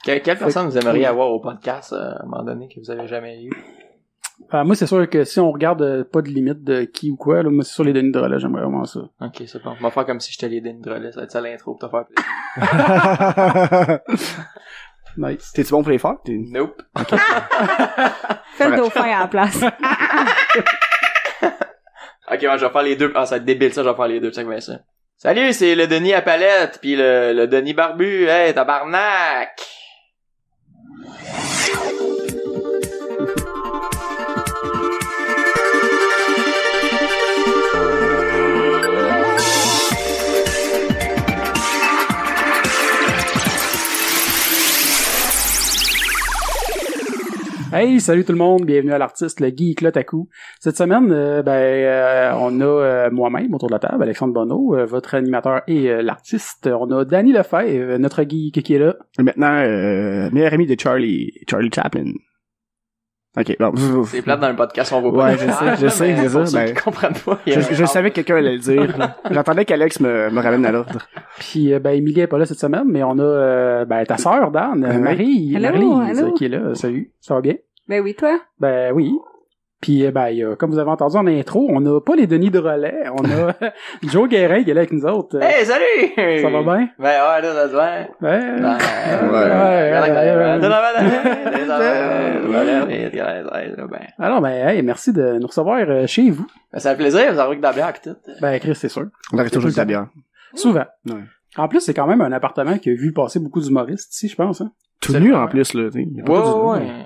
Quelle personne vous aimeriez avoir au podcast à un moment donné que vous avez jamais eu? Moi, c'est sûr que si on regarde pas de limite de qui ou quoi, là, moi, c'est sûr les Denis de relais, j'aimerais vraiment ça. Ok, c'est bon. On va faire comme si j'étais les Denis de relais. Ça va être ça l'intro pour te faire plaisir. Nice. T'es-tu bon pour les faire? Nope. Fais le dauphin à la place. Ok, ouais, je vais faire les deux. Ah, ça va être débile, ça, je vais faire les deux. Check bien ça. Salut, c'est le Denis à palette, pis le Denis barbu. Hey, tabarnak! Hey, salut tout le monde, bienvenue à l'artiste, le Geek Lotaku. Cette semaine, on a moi-même autour de la table, Alexandre Bonneau, votre animateur et l'artiste. On a Danny Lefebvre, notre geek qui est là. Et maintenant, meilleur ami de Charlie Chaplin. Ok, bon. C'est plate dans le podcast, on va pas. Ouais, je sais. Pour ceux qui comprennent pas. Je savais que quelqu'un allait le dire. J'entendais qu'Alex me ramène à l'ordre. Puis, Émilie est pas là cette semaine, mais on a, ta sœur, Dan, Marie, Hello. qui est là. Salut, ça va bien? Ben oui, toi? Ben oui. Puis, comme vous avez entendu en intro, on n'a pas les Denis de relais, on a Joe Guérin qui est là avec nous autres. Hey, salut! Ça va bien? Ben ouais, là, ça se voit. Alors, hey, merci de nous recevoir chez vous. Ça fait plaisir, vous avez que de la bière et tout. Ben, Chris, c'est sûr. On arrive toujours de la bière. Souvent. Ouais. En plus, c'est quand même un appartement qui a vu passer beaucoup d'humoristes ici, je pense, hein. Tout nu, en plus, là. Ouais.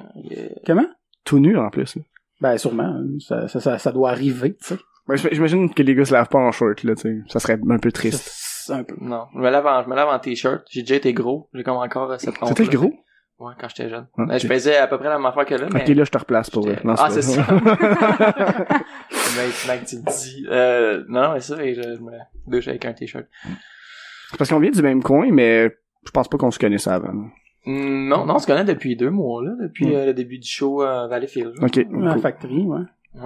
Comment? Tout nu, en plus, là. Ben, sûrement. Ça doit arriver, tu sais. Ben, j'imagine que les gars se lavent pas en short, là, tu sais. Ça serait un peu triste. C'est un peu. Non, je me lave en t-shirt. J'ai déjà été gros. J'ai comme encore cette honte. C'était gros? Ouais, quand j'étais jeune. Ah, Je faisais à peu près la même affaire que là, mais... Ok, là, je te replace pour vrai. Non, c'est ça. Maintenant que tu me dis. Non, mais ça, je me douche avec un t-shirt. C'est parce qu'on vient du même coin, mais je pense pas qu'on se connaissait avant. Non, on se connaît depuis 2 mois, là, depuis le début du show Valleyfield. Ok. La factory, ouais.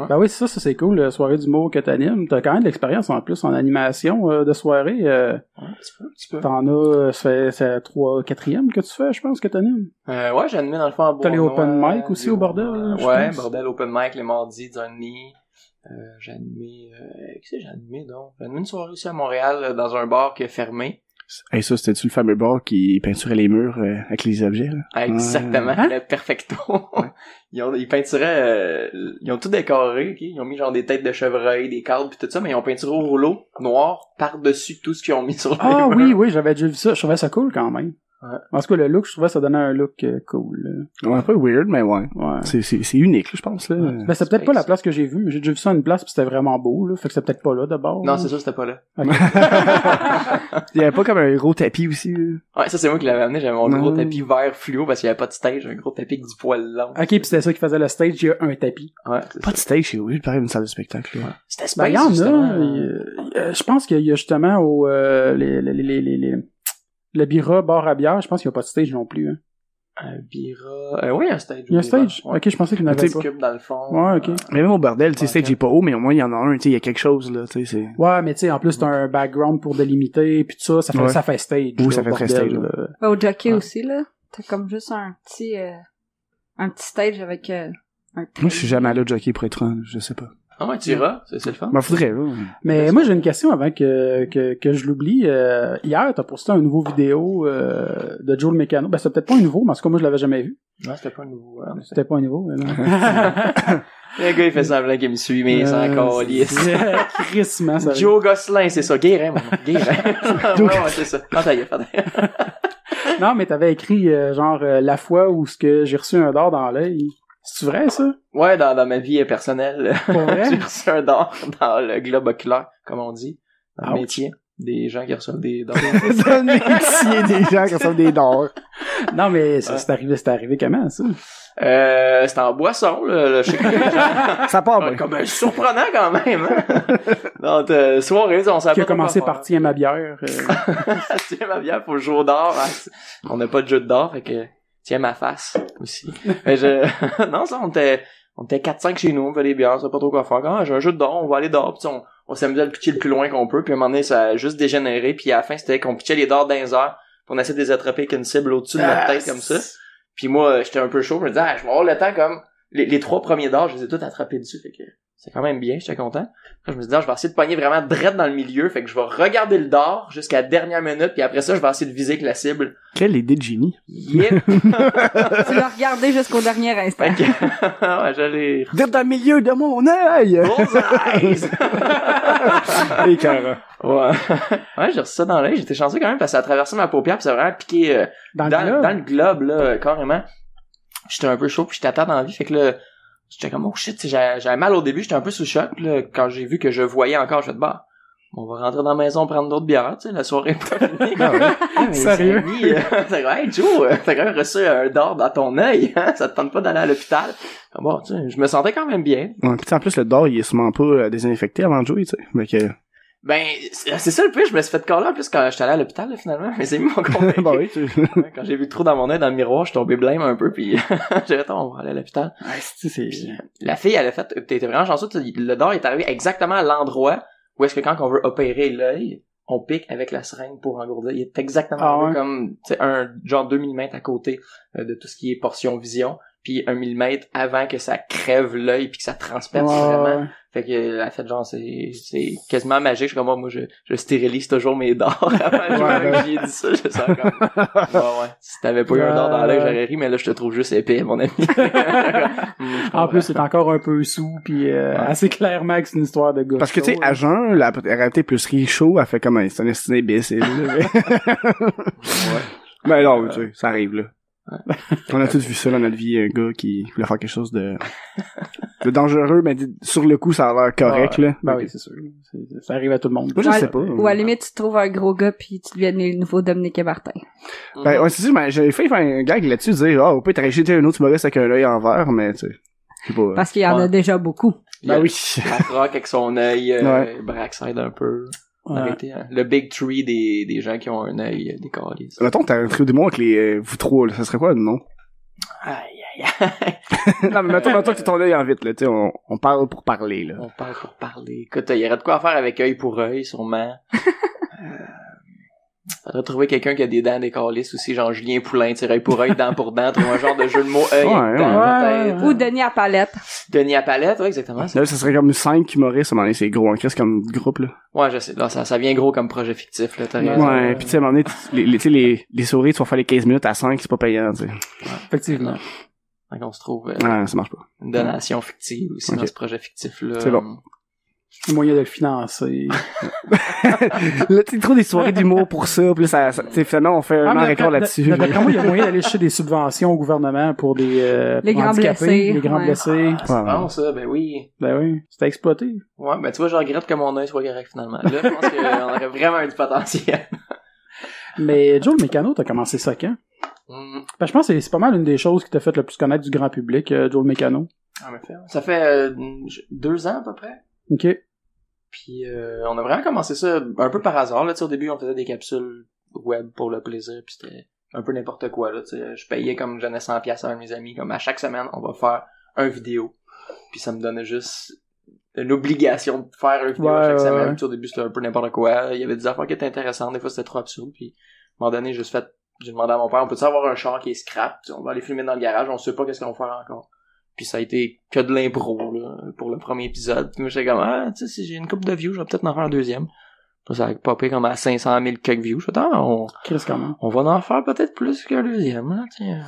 Ben oui, ça c'est cool, la soirée d'humour que t'animes. T'as quand même de l'expérience en plus en animation de soirée. Ouais, un petit peu. T'en as, c'est 4e que tu fais, je pense, que t'animes. Ouais, j'ai animé dans le fond à Bournois. T'as les open mic aussi au bordel? Ouais, bordel open mic les mardis d'un demi. J'ai animé, qu'est-ce que j'ai animé donc? J'ai animé une soirée aussi à Montréal dans un bar qui a fermé. Hey, ça, c'était-tu le fameux bar qui peinturait les murs avec les objets, là? Exactement, le perfecto. Ils peinturaient, ils ont tout décoré, ok? Ils ont mis genre des têtes de chevreuil, des cadres pis tout ça, mais ils ont peinturé au rouleau noir par-dessus tout ce qu'ils ont mis sur les murs. Oui, j'avais déjà vu ça. Je trouvais ça cool quand même. Ouais. En tout cas, le look, je trouvais ça donnait un look cool. Ouais, un peu weird, mais ouais. C'est unique, là, je pense, là. Ben, c'est peut-être pas la place que j'ai vue, mais j'ai déjà vu ça à une place pis c'était vraiment beau, là. Fait que c'est peut-être pas là, d'abord. Non, c'est sûr, c'était pas là. Okay. Il y avait pas comme un gros tapis aussi, là. Ouais, ça, c'est moi qui l'avais amené. J'avais mon gros tapis vert fluo parce qu'il y avait pas de stage. Un gros tapis avec du poil long. Ok, pis c'était ça qui faisait le stage, il y a un tapis. Ouais. Pas de stage, c'est weird, pareil, une salle de spectacle, là. Ouais. C'était Ben, space, y en justement. a. Je pense qu'il y a justement au, le Bira bar à bière, je pense qu'il y a pas de stage non plus, hein. Un Bira... oui, un stage. Il y a un stage? Ouais. Ok, je pensais qu'il y en avait Un pas. petit cube dans le fond. Ouais, ok. Mais même au bordel, tu sais, stage est pas haut, mais au moins, il y en a un, tu sais, il y a quelque chose, là, tu sais, c'est... Ouais, mais tu sais, en plus, t'as un background pour délimiter, pis tout ça, ça fait stage. Oui, là, ça fait très stage, Au jockey aussi, là. T'as comme juste un petit stage avec un... Moi, je suis jamais allé au jockey pour être franc, je sais pas. Ah ouais, tu iras, c'est le fun. Ben, faudrait, là. Mais moi, j'ai une question avant que je l'oublie. Hier, t'as posté un nouveau vidéo de Joe le Mécano. Ben, c'est peut-être pas un nouveau, mais en tout cas, moi, je l'avais jamais vu. Non, c'était pas un nouveau. Ouais, c'était pas un nouveau, mais non. Le gars, il fait semblant qu'il me suit, mais c'est encore lisse. Crissement, ça. Joe Gosselin, c'est ça. Guérin, mon nom. Guérin. Ouais, c'est ça. Non, t'as Non, mais t'avais écrit, la fois où ce que j'ai reçu un dard dans l'œil. C'est vrai, ça? Ouais, dans ma vie personnelle. Pour vrai? J'ai reçu un dard dans le globe oculaire, comme on dit. Dans le métier. Des gens qui reçoent des dards. Dans le métier des gens qui reçoent des dards. Non, mais c'est arrivé comment, ça? C'était en boisson, là. Ça part bien. Comme surprenant quand même, hein? Donc, soirée, on savait pas. Qui a commencé par tiens ma bière. Tiens ma bière, faut le jour d'or. Hein. On n'a pas de jeu d'or, fait que tiens ma face aussi. Mais non, ça, on était 4-5 chez nous, on fait des bières, on sait pas trop quoi faire. Ah, j'ai un jeu d'or, on va aller dehors, pis on s'amusait à le pitcher le plus loin qu'on peut, puis à un moment donné, ça a juste dégénéré, puis à la fin, c'était qu'on pitchait les dards dans les airs, on essaie de les attraper avec une cible au-dessus de notre tête comme ça. Puis moi, j'étais un peu chaud, je me disais, je vais avoir le temps comme les 3 premiers dards, je les ai tous attrapés dessus, fait que c'est quand même bien, j'étais content. Après, je me suis dit, je vais essayer de pogner vraiment drette dans le milieu, fait que je vais regarder le dard jusqu'à la dernière minute, puis après ça, je vais essayer de viser avec la cible. Quelle idée de génie. Yep! Tu l'as regardé jusqu'au dernier instant. Fait que, ouais, j'allais... Dire dans le milieu de mon œil! Bullseye! Écœurant. Ouais. Ouais, j'ai reçu ça dans l'œil, j'étais chanceux quand même, parce que ça a traversé ma paupière, puis ça a vraiment piqué Dans dans le globe, là, carrément. J'étais un peu chaud, puis j'étais à terre dans la vie, fait que là, j'étais comme, oh shit, j'avais mal au début, j'étais un peu sous choc, là, quand j'ai vu que je voyais encore, je fais bah, on va rentrer dans la maison prendre d'autres bières, tu sais, la soirée est pas finie. Sérieux? C'est comme, hey Joe, t'as quand même reçu un dard dans ton œil, hein, ça te tente pas d'aller à l'hôpital. Bon, tu sais, je me sentais quand même bien. Ouais, pis en plus, le dard, il est sûrement pas désinfecté avant de jouer, tu sais. Mais que... Ben, c'est ça le plus, je me suis fait caler en plus quand j'étais allé à l'hôpital, là, finalement. Mes amis m'ont convaincu. bah oui, tu... Ouais, quand j'ai vu le trou dans mon œil dans le miroir, je suis tombé blême un peu, puis j'ai dit, on va aller à l'hôpital. Ouais, c'est... La fille, elle a fait, t'étais vraiment chanceux, le dard est arrivé exactement à l'endroit où est-ce que quand on veut opérer l'œil, on pique avec la seringue pour engourdir. Il est exactement comme, tu sais, un genre 2 mm à côté de tout ce qui est portion vision, puis 1 mm avant que ça crève l'œil puis que ça transperce vraiment. Ouais. Fait que la fait genre c'est quasiment magique. Je suis comme moi je stérilise toujours mes dards avant de jouer. Ouais, J'ai dit ça, je sens comme ouais. Si t'avais pas eu un dard dans l'œil, j'aurais ri, mais là je te trouve juste épais, mon ami. En plus, c'est encore un peu sous, puis assez clairement que c'est une histoire de gars. Parce que, tu sais, à jeun, la réalité plus ri chaud, elle fait comme c'est un estiné imbécile, là. Ouais. Ben non, tu sais, ça arrive, là. Ouais. On a tous vu ça dans notre vie, un gars qui voulait faire quelque chose de dangereux, mais sur le coup, ça a l'air correct, là. Ben oui, c'est sûr. Ça arrive à tout le monde. Moi, je sais pas. Ou à la limite, tu trouves un gros gars pis tu deviens le nouveau Dominique et Martin. Ben, ouais, c'est sûr, mais j'avais fait faire un gag là-dessus, dire, au pire, t'aurais jeté un autre humoriste avec un œil en verre, mais, tu sais, je sais pas. Parce qu'il y en a déjà beaucoup. Ben oui. Rock avec son œil, Ouais. Braxide un peu. Ouais. Arrêtez, hein. Le big tree des gens qui ont un œil décalé. Mettons, t'as un trio de mots avec les, vous trois, là, ça serait quoi le nom? Aïe, aïe, aïe. Non, mais mettons que t'as ton œil en vite, là, tu sais, on parle pour parler, là. On parle pour parler. Écoute, il y aurait de quoi faire avec œil pour œil, sûrement. Faudrait trouver quelqu'un qui a des dents décalées aussi, genre Julien Poulain, œil pour œil, dent pour dent, trouver un genre de jeu de mots œil Ouais, dent, ouais. peut-être. Ou Denis à palette. Denis à palette, ouais, exactement. Là, ça serait comme 5 humoristes, à un moment donné, c'est gros en crise comme groupe, là. Ouais, je sais. Là, ça vient gros comme projet fictif, là, t'as raison. Ouais, pis tu sais, à un moment donné, tu sais, les souris, tu vas faire les 15 minutes à 5, c'est pas payant, tu sais. Effectivement. Donc, on se trouve Ouais, ça marche pas. une donation fictive aussi Ok. dans ce projet fictif-là. C'est bon. Le moyen de le financer. Là, tu trouves des soirées d'humour pour ça, pis là, tu sais, finalement, on fait un an et quart là-dessus. D'après moi, il y a moyen d'aller chercher des subventions au gouvernement pour des Les pour grands handicapés, blessés. les grands Ouais. blessés. C'est bon, ça, ben oui. Ben oui, c'était exploité. Ouais, ben tu vois, je regrette que mon œil soit correct finalement. Là, je pense qu'on aurait vraiment eu du potentiel. Mais Joe le Mécano, t'as commencé ça quand? Ben, je pense que c'est pas mal une des choses qui t'a fait le plus connaître du grand public, Joe le Mécano. En effet. Ça fait 2 ans à peu près. OK. Puis on a vraiment commencé ça un peu par hasard. Là, tu sais, au début, on faisait des capsules web pour le plaisir, puis c'était un peu n'importe quoi. Là, tu sais, je payais comme j'en ai 100$ à un de mes amis, comme à chaque semaine, on va faire un vidéo. Puis ça me donnait juste une obligation de faire une vidéo à chaque semaine. Ouais. Puis au début, c'était un peu n'importe quoi. Il y avait des affaires qui étaient intéressantes, des fois c'était trop absurde. Puis à un moment donné, j'ai demandé à mon père, on peut-tu avoir un char qui est scrap? T'sais, on va aller filmer dans le garage, on sait pas qu'est-ce qu'on va faire encore. Puis ça a été que de l'impro, là, pour le premier épisode. Puis moi, j'étais comme, tu sais, si j'ai une couple de views, je vais peut-être en faire un deuxième. Puis ça a popé comme à 500 000 quelques views. Je me Qu'est-ce quand même? on va en faire peut-être plus qu'un deuxième, là, tiens.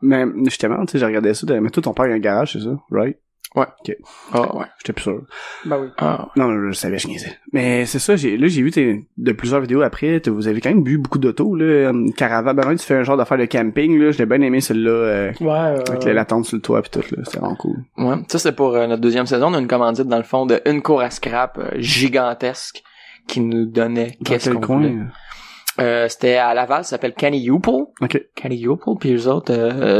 Mais, justement, tu sais, j'ai regardé ça, mais toi, ton père, il a un garage, c'est ça? Right? Ouais. Ok. Ah, ouais. J'étais plus sûr. Ben oui. Ah, Non, je savais, je niaisais. Mais c'est ça, j'ai vu de plusieurs vidéos après, vous avez quand même bu beaucoup d'autos, là, caravane, ben même tu fais un genre d'affaire de camping, là, j'ai bien aimé celle-là, avec la tente sur le toit pis tout, là, c'était vraiment cool. ouais. Ça, c'est pour notre deuxième saison. On a une commandite, dans le fond, de une cour à scrap gigantesque qui nous donnait Dans qu'est-ce quel qu'on coin? voulait. C'était à Laval, ça s'appelle Canyouple. Ok. Calliope, puis eux autres,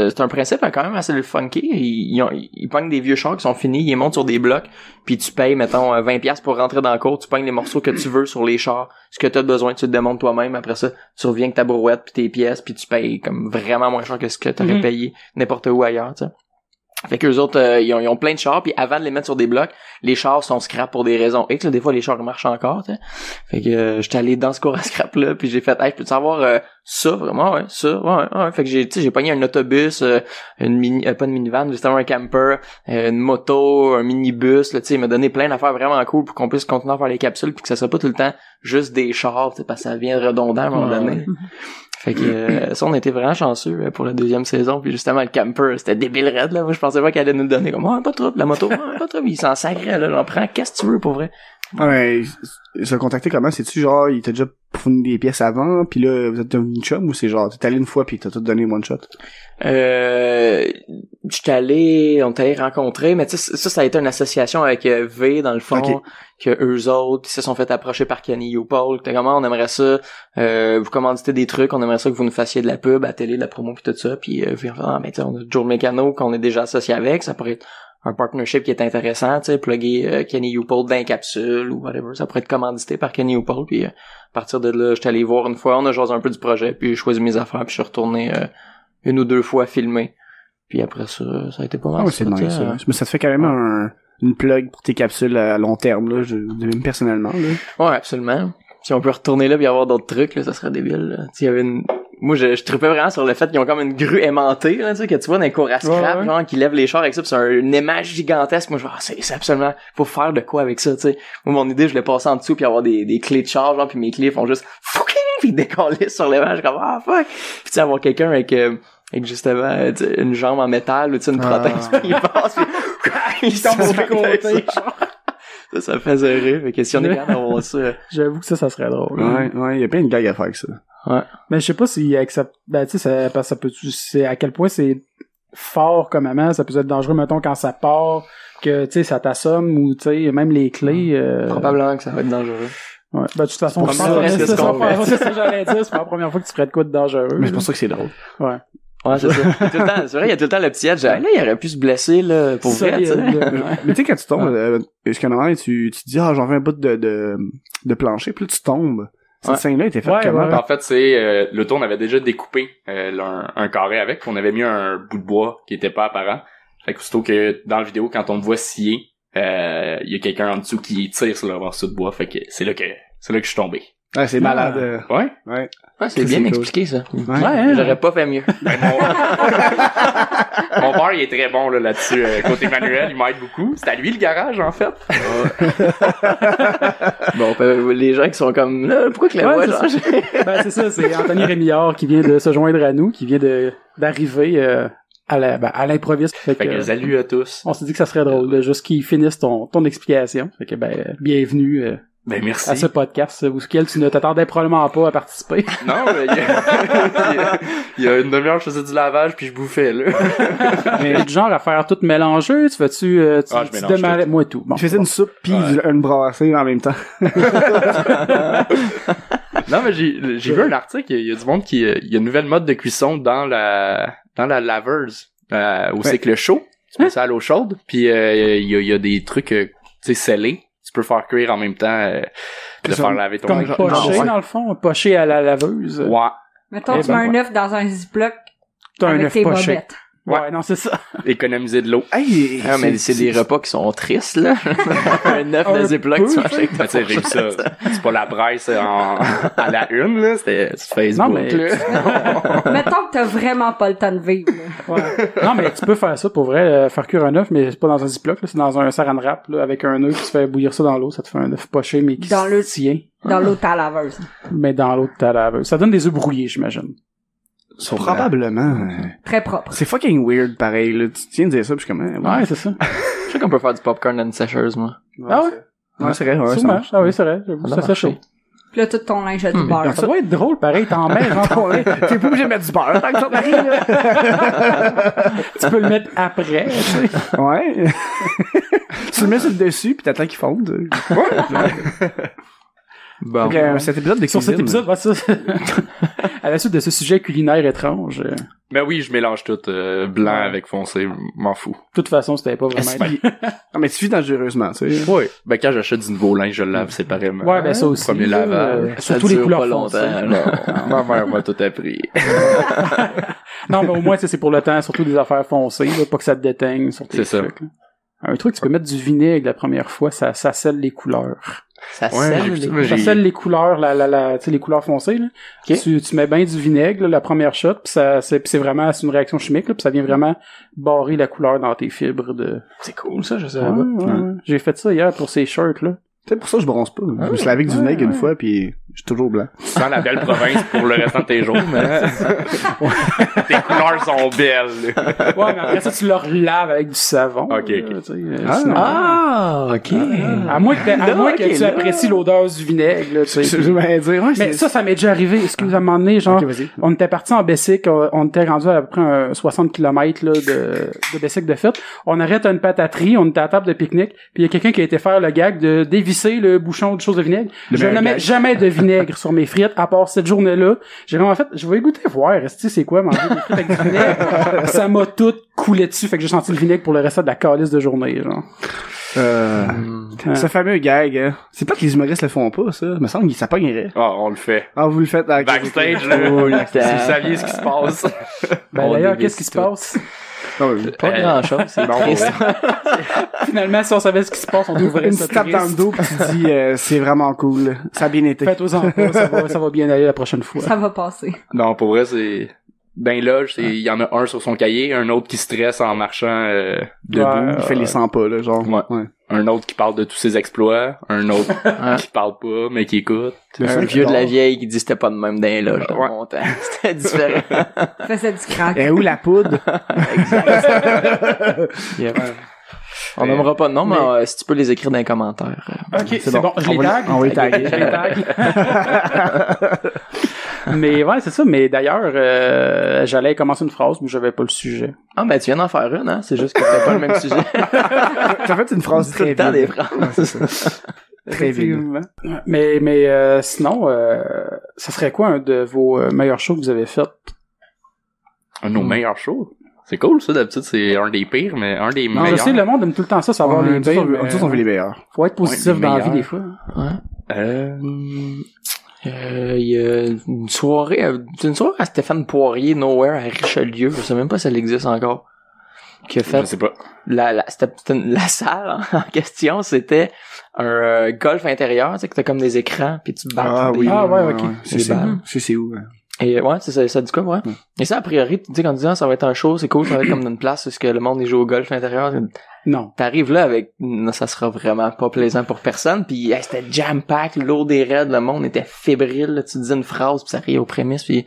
c'est un principe quand même assez funky. Ils pognent des vieux chars qui sont finis, ils les montent sur des blocs, puis tu payes, mettons, 20$ pour rentrer dans la cour, tu pognes les morceaux que tu veux sur les chars, ce que t'as besoin, tu te démontes toi-même, après ça, tu reviens avec ta brouette puis tes pièces, puis tu payes comme vraiment moins cher que ce que t'aurais payé n'importe où ailleurs, tu sais. Fait qu'eux autres, ils ont plein de chars, puis avant de les mettre sur des blocs, les chars sont scrap pour des raisons X, là, des fois les chars marchent encore, t'sais. Fait que j'étais allé dans ce cours à scrap là, puis j'ai fait hey, je peux savoir ça vraiment ouais, ça. Ouais. Fait que j'ai pogné un autobus, une pas une minivan, justement un camper, une moto, un minibus, là, tu sais, il m'a donné plein d'affaires vraiment cool pour qu'on puisse continuer à faire les capsules puis que ça soit pas tout le temps juste des chars, tu sais, parce que ça devient redondant à un moment donné. Fait que ça, on était vraiment chanceux pour la deuxième saison. Puis justement, le camper, c'était débile raide, là. Moi, je pensais pas qu'elle allait nous le donner comme, pas trop, la moto, pas trop. Il s'en sacrait, là. J'en prends, qu'est-ce que tu veux, pour vrai? Ouais, se contacter comment? C'est-tu genre, il t'a déjà fourni des pièces avant, puis là, vous êtes devenu chum, ou c'est genre, t'es allé une fois puis t'as tout donné one shot? On t'est allé rencontrer, mais tu sais, ça a été une association avec V, dans le fond, okay. Que eux autres, ils se sont fait approcher par Kenny Youpaul, que comment on aimerait ça, vous commanditez des trucs, on aimerait ça que vous nous fassiez de la pub, à la télé, de la promo, puis tout ça, puis mais tu sais, on a Joe Mécano qu'on est déjà associé avec, ça pourrait être un partnership qui est intéressant, tu sais, plugger Kenny Youpaul dans une capsule ou whatever, ça pourrait être commandité par Kenny Youpaul, puis à partir de là, j'étais allé voir une fois, on a jasé un peu du projet, puis j'ai choisi mes affaires, puis je suis retourné une ou deux fois filmer, puis après ça a été pas mal. Ah ouais, c'est nice, ça. Mais ça te fait carrément une plug pour tes capsules à long terme, là, même personnellement, là. Ouais, absolument. Si on peut retourner là pis avoir d'autres trucs, là, ça serait débile, il y avait moi, je trippais vraiment sur le fait qu'ils ont comme une grue aimantée, là, tu sais, que tu vois dans les cours à scrap, genre, qui lèvent les chars avec ça, pis c'est une image gigantesque. Moi, je vois, c'est absolument, faut faire de quoi avec ça, tu sais. Moi, mon idée, je l'ai passé en dessous pis avoir des clés de char, genre, pis mes clés font juste, fucking, pis décoller sur l'image, comme, fuck. Pis tu sais, avoir quelqu'un avec justement, une jambe en métal, ou tu sais, une prothèse, il passe, pis il tombe sur le côté. Ça me faisait rire, fait que si on est capable d'avoir ça. J'avoue que ça serait drôle. Ouais, il y a plein de gags à faire avec ça. Ouais. Mais je sais pas s'il accepte, ben, tu sais, ça peut, c'est à quel point c'est fort comme moment, ça peut être dangereux, mettons, quand ça part, que, tu sais, ça t'assomme, ou, tu sais, même les clés, Probablement que ça va être dangereux. Ouais. Ben, de toute façon, c'est ça que j'allais dire, c'est pas la première fois que tu ferais de quoi de dangereux. Mais c'est pour ça que c'est drôle. Ouais. Ouais, c'est ça. C'est vrai, il y a tout le temps le petit edge. Là, il aurait pu se blesser, là, pour vrai, tu sais. Mais tu sais, quand tu tombes, jusqu'à normalement, tu te dis, j'en fais un bout de plancher, puis là, tu tombes. Cette scène-là était faite comment? En fait, c'est, l'auto, on avait déjà découpé, un carré avec, puis on avait mis un bout de bois qui était pas apparent. Fait que, aussitôt que, dans la vidéo, quand on me voit scier, il y a quelqu'un en dessous qui tire sur le morceau de bois. Fait que, c'est là que je suis tombé. Ouais, c'est malade. Ouais. Ouais, c'est bien expliqué, ça. Ouais, j'aurais pas fait mieux. Mon père, il est très bon, là-dessus. Côté manuel, il m'aide beaucoup. C'est à lui, le garage, en fait. Bon, les gens qui sont comme, là, pourquoi que la voix a changé? Ben, c'est ça, c'est Anthony Rémillard qui vient de se joindre à nous, qui vient d'arriver, à l'improviste. Fait que salut à tous. On s'est dit que ça serait drôle, de juste qu'ils finissent ton explication. Fait que, bienvenue, merci. à ce podcast auquel tu ne t'attendais probablement pas à participer. Non, mais il y a une demi-heure, je faisais du lavage puis je bouffais, là. Mais du genre à faire tout mélanger, tu fais-tu démarrais, moi et tout. Bon, je faisais une soupe pis une brassée en même temps. Non, mais j'ai vu un article, il y a du monde il y a une nouvelle mode de cuisson dans la laveuse, où c'est que le chaud, tu mets ça à l'eau chaude, puis il y a des trucs, tu sais, scellés. Tu peux faire cuire en même temps, de faire laver ton linge. Comme poché, dans le fond, poché à la laveuse. Ouais. Mettons, tu mets un œuf dans un ziploc avec tes bobettes. Ouais, non, c'est ça. Économiser de l'eau. Hey, mais c'est des repas qui sont tristes, là. Un œuf de ziploc, tu manges avec ta j'ai vu ça. C'est pas la braise à la une, là. C'était sur Facebook, non, mais là. Mettons que t'as vraiment pas le temps de vivre, là. Ouais. Non, mais tu peux faire ça pour vrai, faire cuire un œuf, mais c'est pas dans un ziploc, là. C'est dans un saran wrap, là, avec un œuf qui se fait bouillir ça dans l'eau. Ça te fait un œuf poché, mais qui se tient. Dans l'eau de ta laveuse. Mais dans l'eau de ta laveuse. Ça donne des œufs brouillés, j'imagine. Probablement. Très propre. C'est fucking weird, pareil, là. Tu tiens de dire ça, puis je suis comme, ouais, c'est ça. Je sais qu'on peut faire du popcorn dans une sécheuse, moi. Ah ouais? Ouais, c'est vrai, ouais, ça marche. Ah oui, c'est vrai. Ça fait chaud. Puis là, tout ton linge a du beurre. Ça doit être drôle, pareil, t'en mets, genre, t'es pas obligé de mettre du beurre, tant que ça t'arrive, là. Tu peux le mettre après, tu sais. Ouais. Tu le mets sur le dessus, pis t'attends qu'il fonde. Ouais. Bon. Cet épisode de Sur cet cuisine, épisode, ça, à la suite de ce sujet culinaire étrange, de Mais oui, je mélange tout, blanc avec foncé, m'en fous. toute façon, c'était pas vraiment... Non, mais tu vis dangereusement, tu sais. Oui. Ben, quand j'achète du nouveau linge, je le lave séparément. Ouais, ben ça aussi. Premier lavage. Surtout les couleurs foncées. Ma mère m'a tout appris. Non, mais au moins, c'est pour le temps, surtout des affaires foncées, là, pas que ça te déteigne sur tes C'est trucs. Là. Un truc, tu peux mettre du vinaigre la première fois, ça scelle les couleurs. Ça Ouais, scelle j'ai- les... Ça scelle les couleurs, tu sais, les couleurs foncées, là. Ok. Tu mets bien du vinaigre, là, la première shot, pis c'est vraiment, c'est une réaction chimique, là, pis ça vient vraiment barrer la couleur dans tes fibres de... C'est cool, ça, je sais Ouais, pas. ouais. J'ai fait ça hier pour ces shirts, là. C'est pour ça que je bronze pas. Je me suis lavé avec du vinaigre une fois, puis je suis toujours blanc. Tu sens la belle province pour le restant de tes jours, mais tes couleurs sont belles. Ouais, mais après ça, tu le relaves avec du savon. Ok, là, ok. tu sais, Ah. sinon- Ah, ok. À moins que ok, tu là. apprécies l'odeur du vinaigre, là, tu sais. Je vais dire, ouais, Mais ça m'est déjà arrivé. Excuse, à un moment donné, genre, Ok, vas-y. on était parti en Bessic, on était rendu à peu près un 60 km, là, de Bessic de fête. On arrête à une pataterie, on était à la table de pique-nique, puis il y a quelqu'un qui a été faire le gag de dévisser le bouchon de chose de vinaigre. Le Je ne meilleur mets gag. jamais de vinaigre sur mes frites, à part cette journée-là. J'ai vraiment fait, je vais goûter voir, c'est quoi manger des frites avec du vinaigre. Ça m'a tout coulé dessus, fait que j'ai senti le vinaigre pour le reste de la calice de journée, genre. Ce fameux gag, hein. C'est pas que les humoristes le font pas, ça. Me semble que ça pognerait. Ah, on le fait. Ah, vous le faites à Backstage, là. Si vous saviez ce qui se passe. Ben On d'ailleurs, dévisse qu'est-ce qui se tout. passe? Pas grand-chose, c'est bon, triste. Finalement, si on savait ce qui se passe, on devrait Une se petite tape dans le dos, pis tu dis, c'est vraiment cool. Ça a bien été. Faites-en pas, ça va bien aller la prochaine fois. Ça va passer. Non, pour vrai, c'est... Dans les loges, il y en a un sur son cahier, un autre qui stresse en marchant debout. Ouais. Il fait les 100 pas, là, genre. Ouais. Un autre qui parle de tous ses exploits, un autre Ouais. qui parle pas, mais qui écoute. Un vieux de la vieille qui dit c'était pas de même dans les loges dans Ouais. mon temps. C'était différent. Faisait du crack. Et où la poudre? Yep. On nommera pas de nom, mais si tu peux les écrire dans les commentaires. Ok, c'est bon. Je les tag. On va les taguer. Je les tag. Mais ouais, c'est ça. Mais d'ailleurs, j'allais commencer une phrase, mais j'avais pas le sujet. Ah, ben tu viens d'en faire une, hein? C'est juste que c'était pas le même sujet. Ça fait une phrase Tout le très temps des vide. phrases. Très vide. Effectivement. Mais sinon, ça serait quoi un de vos meilleurs shows que vous avez fait? Un de nos meilleurs shows. C'est cool, ça, d'habitude, c'est un des pires, mais un des Non, meilleurs. je sais, le monde aime tout le temps ça, savoir les Tous pires. on veut les meilleurs. Faut être positif Ouais, les dans la vie, meilleurs. des fois. Il y a une soirée à Stéphane Poirier, Nowhere, à Richelieu. Je sais même pas si elle existe encore. Qui a Je fait sais pas. la salle en question, c'était un golf intérieur, tu sais, que t'as comme des écrans, puis tu bats. Ah oui. Ah, ouais, ok. C'est balles. c'est où? Et ouais, ça dit quoi, ouais. Et ça, a priori, tu sais, quand tu dis, ça va être un show, c'est cool, ça va être comme une place où ce que le monde y joue au golf intérieur. Non. T'arrives là avec, non, ça sera vraiment pas plaisant pour personne, puis hey, c'était jam-pack, l'eau des raids, le monde était fébrile, là, tu disais une phrase, puis ça riait aux prémices, puis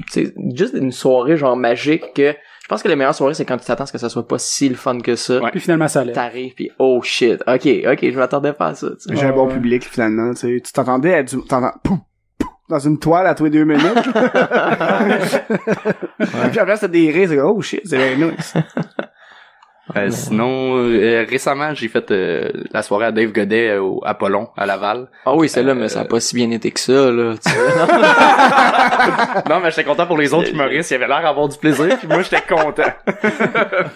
c'est juste une soirée genre magique que, je pense que les meilleures soirées, c'est quand tu t'attends à ce que ça soit pas si le fun que ça. Ouais. Puis finalement, ça allait. T'arrives, puis oh shit, ok, je m'attendais pas à ça, tu sais. J'ai un bon public, finalement, tu sais. Tu t'entendais à du, poum, poum, dans une toile à tous les 2 minutes. Puis après, c'était des rires, c'est comme, oh shit, c'est very nice. Sinon, récemment, j'ai fait la soirée à Dave Godet au Apollon, à Laval. Ah oui, celle-là, mais ça a pas si bien été que ça, là, tu sais. Non, mais j'étais content pour les autres humoristes. Ils avaient l'air d'avoir du plaisir, puis moi, j'étais content.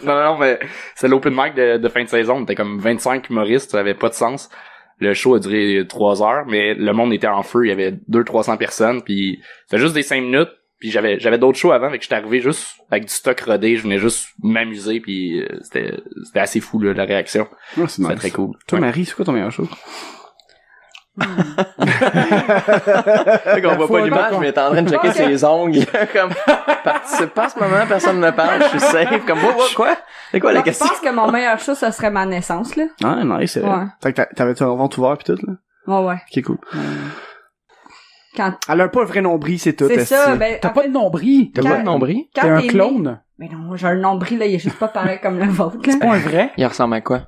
non, mais c'est l'open mic de fin de saison. On était comme 25 humoristes, ça avait pas de sens. Le show a duré 3 heures, mais le monde était en feu. Il y avait 200-300 personnes, puis c'était juste des 5 minutes. Puis j'avais d'autres shows avant, fait que j'étais arrivé juste avec du stock rodé, je venais juste m'amuser, puis c'était assez fou, là, la réaction. Oh, c'est C'était nice. très cool. Toi, Ouais. Marie, c'est quoi ton meilleur show? On voit pas l'image, mais t'es en train de checker Ok. ses ongles. Comme, participe pas à ce moment, personne ne parle, je suis safe. Comme, quoi? C'est quoi la Donc, je question? pense que mon meilleur show, ça serait ma naissance, là. Ah, nice. Ouais. Fait que t'avais ton ventre ouvert pis tout, là? Ouais. Ok, cool. Quand... Elle a pas un vrai nombril, c'est tout. C'est esti. ça, ben, T'as en pas fait, de nombril. T'as Quand- pas de nombril? quand T'es un t'es né- clone. Mais non, j'ai un nombril, là, il est juste pas pareil comme le vôtre, là. C'est pas un vrai. Il ressemble à quoi?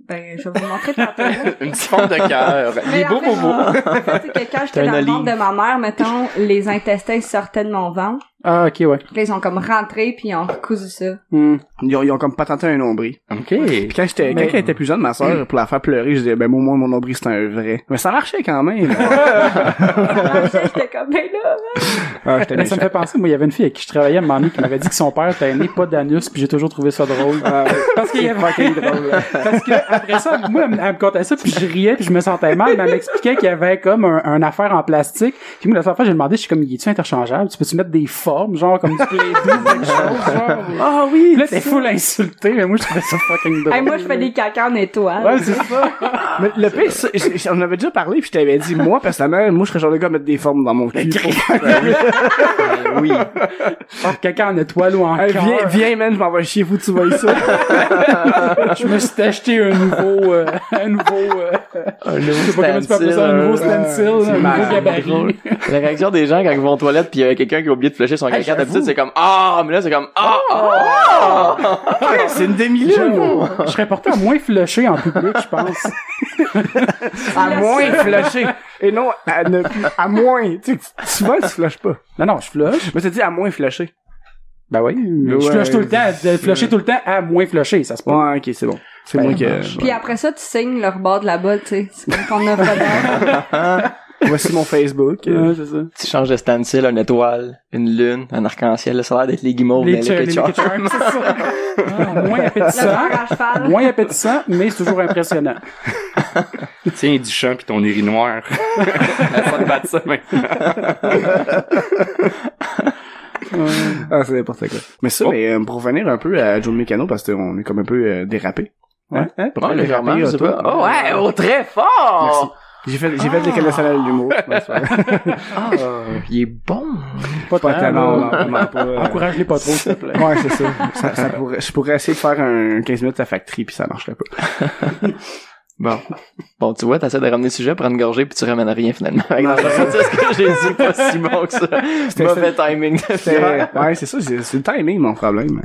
Ben, je vais vous montrer tantôt. Une petite forme de cœur. Il est Mais beau, en fait, beau, beau. en fait, c'est que quand j'étais T'as dans un le ventre olive. de ma mère, mettons, les intestins sortaient de mon ventre. Ah, ok, ouais. Puis là, ils sont comme rentrés, puis ils ont recousu ça. Ils ont comme patenté un nombril. OK. Puis quand elle était plus jeune, ma soeur, pour la faire pleurer, je disais, ben, moi, mon nombril, c'est un vrai. Mais ça marchait quand même. J'étais comme, ben là. Ça me fait penser, moi, il y avait une fille avec qui je travaillais, à un moment donné, qui m'avait dit que son père était né pas d'anus, puis j'ai toujours trouvé ça drôle. Parce qu'il y avait parce que après ça, moi, elle me contait ça, puis je riais, puis je me sentais mal, mais elle m'expliquait qu'il y avait comme un affaire en plastique. Puis moi, la dernière fois, j'ai demandé, je suis comme, il est-tu interchangeable? Tu peux-tu mettre des formes, genre, comme du Play-Doh ou quelque chose, genre? Ah oui! Puis là, t'es full insulté, mais moi, je trouvais ça fucking drôle. Hey, moi, je fais des caca en étoile. Ouais, c'est ça. Mais le pire, on avait déjà parlé, puis je t'avais dit, moi, personnellement, moi, je serais genre de gars à mettre des formes dans mon cul. Oui. Oh, caca en étoile ou en Hey, cœur. viens, man, je m'en vais chier, faut que tu vois ça. Je me suis acheté un nouveau je sais pas comment tu peux appeler ça, un nouveau stencil, un nouveau gabarit. La réaction des gens quand ils vont aux toilettes pis il y a quelqu'un qui a oublié de flusher son caca, d'habitude c'est comme mais là c'est comme C'est une demi-lune. Je serais porté à moins flusher en public, je pense. À moins flusher. Et non, à moins. Tu souvent, tu flushes pas. Non, je flush. Mais t'as dit à moins flusher. Ben oui, mais je flush tout le temps, de flusher tout le temps à moins flusher, ça se peut. Ouais, ok, c'est bon. C'est moi que... Puis après ça, tu signes le rebord de la bolle, tu sais. C'est comme ton offre d'or. Voici mon Facebook. Ouais, c'est ça. Tu changes de stencil, une étoile, une lune, un arc-en-ciel, là, ça a l'air d'être les guimauves, Les Liquid Charms, Charms. c'est ça. Moins Le appétissant. fer à cheval. Moins appétissant, mais c'est toujours impressionnant. Tiens, du champ pis ton urinoir. Elle s'en bat de ça maintenant. Ah, c'est n'importe quoi. Mais ça, mais pour revenir un peu à Joe Mécano, parce qu'on est comme un peu dérapé. Ouais, Pas légèrement, je sais toi. pas. Oh ouais, très fort! J'ai fait l'école nationale de l'humour. Il est bon. Pas tant, non, là. pas. Encourage-les pas trop, s'il te plaît. Ouais, c'est ça. Ça pourrait, je pourrais essayer de faire un 15 minutes à factory puis ça marcherait pas. Bon, tu vois, t'essaies de ramener le sujet pour une gorgée puis tu ramènes rien finalement. C'est ce que j'ai dit, pas si bon que ça. Mauvais timing de faire. Ouais, c'est ça, c'est le timing mon problème.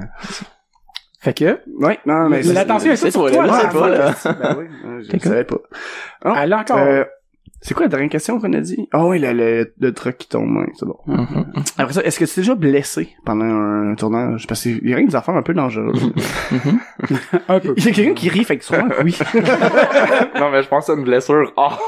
Fait que, Ouais, non, mais l'attention est c'est sur toi, toi, là, là. c'est pas, là. Ben oui, je ne savais pas. Oh, Elle a encore. c'est quoi la dernière question qu'on a dit? Ah oui, le truc qui tombe, ouais, c'est bon. Mm-hmm. Après ça, est-ce que tu t'es déjà blessé pendant un tournage? Parce qu'il y a rien des affaires un peu dangereuses. Un peu. Il y a quelqu'un qui rit, fait que sûrement que oui. Non, mais je pense à une blessure hors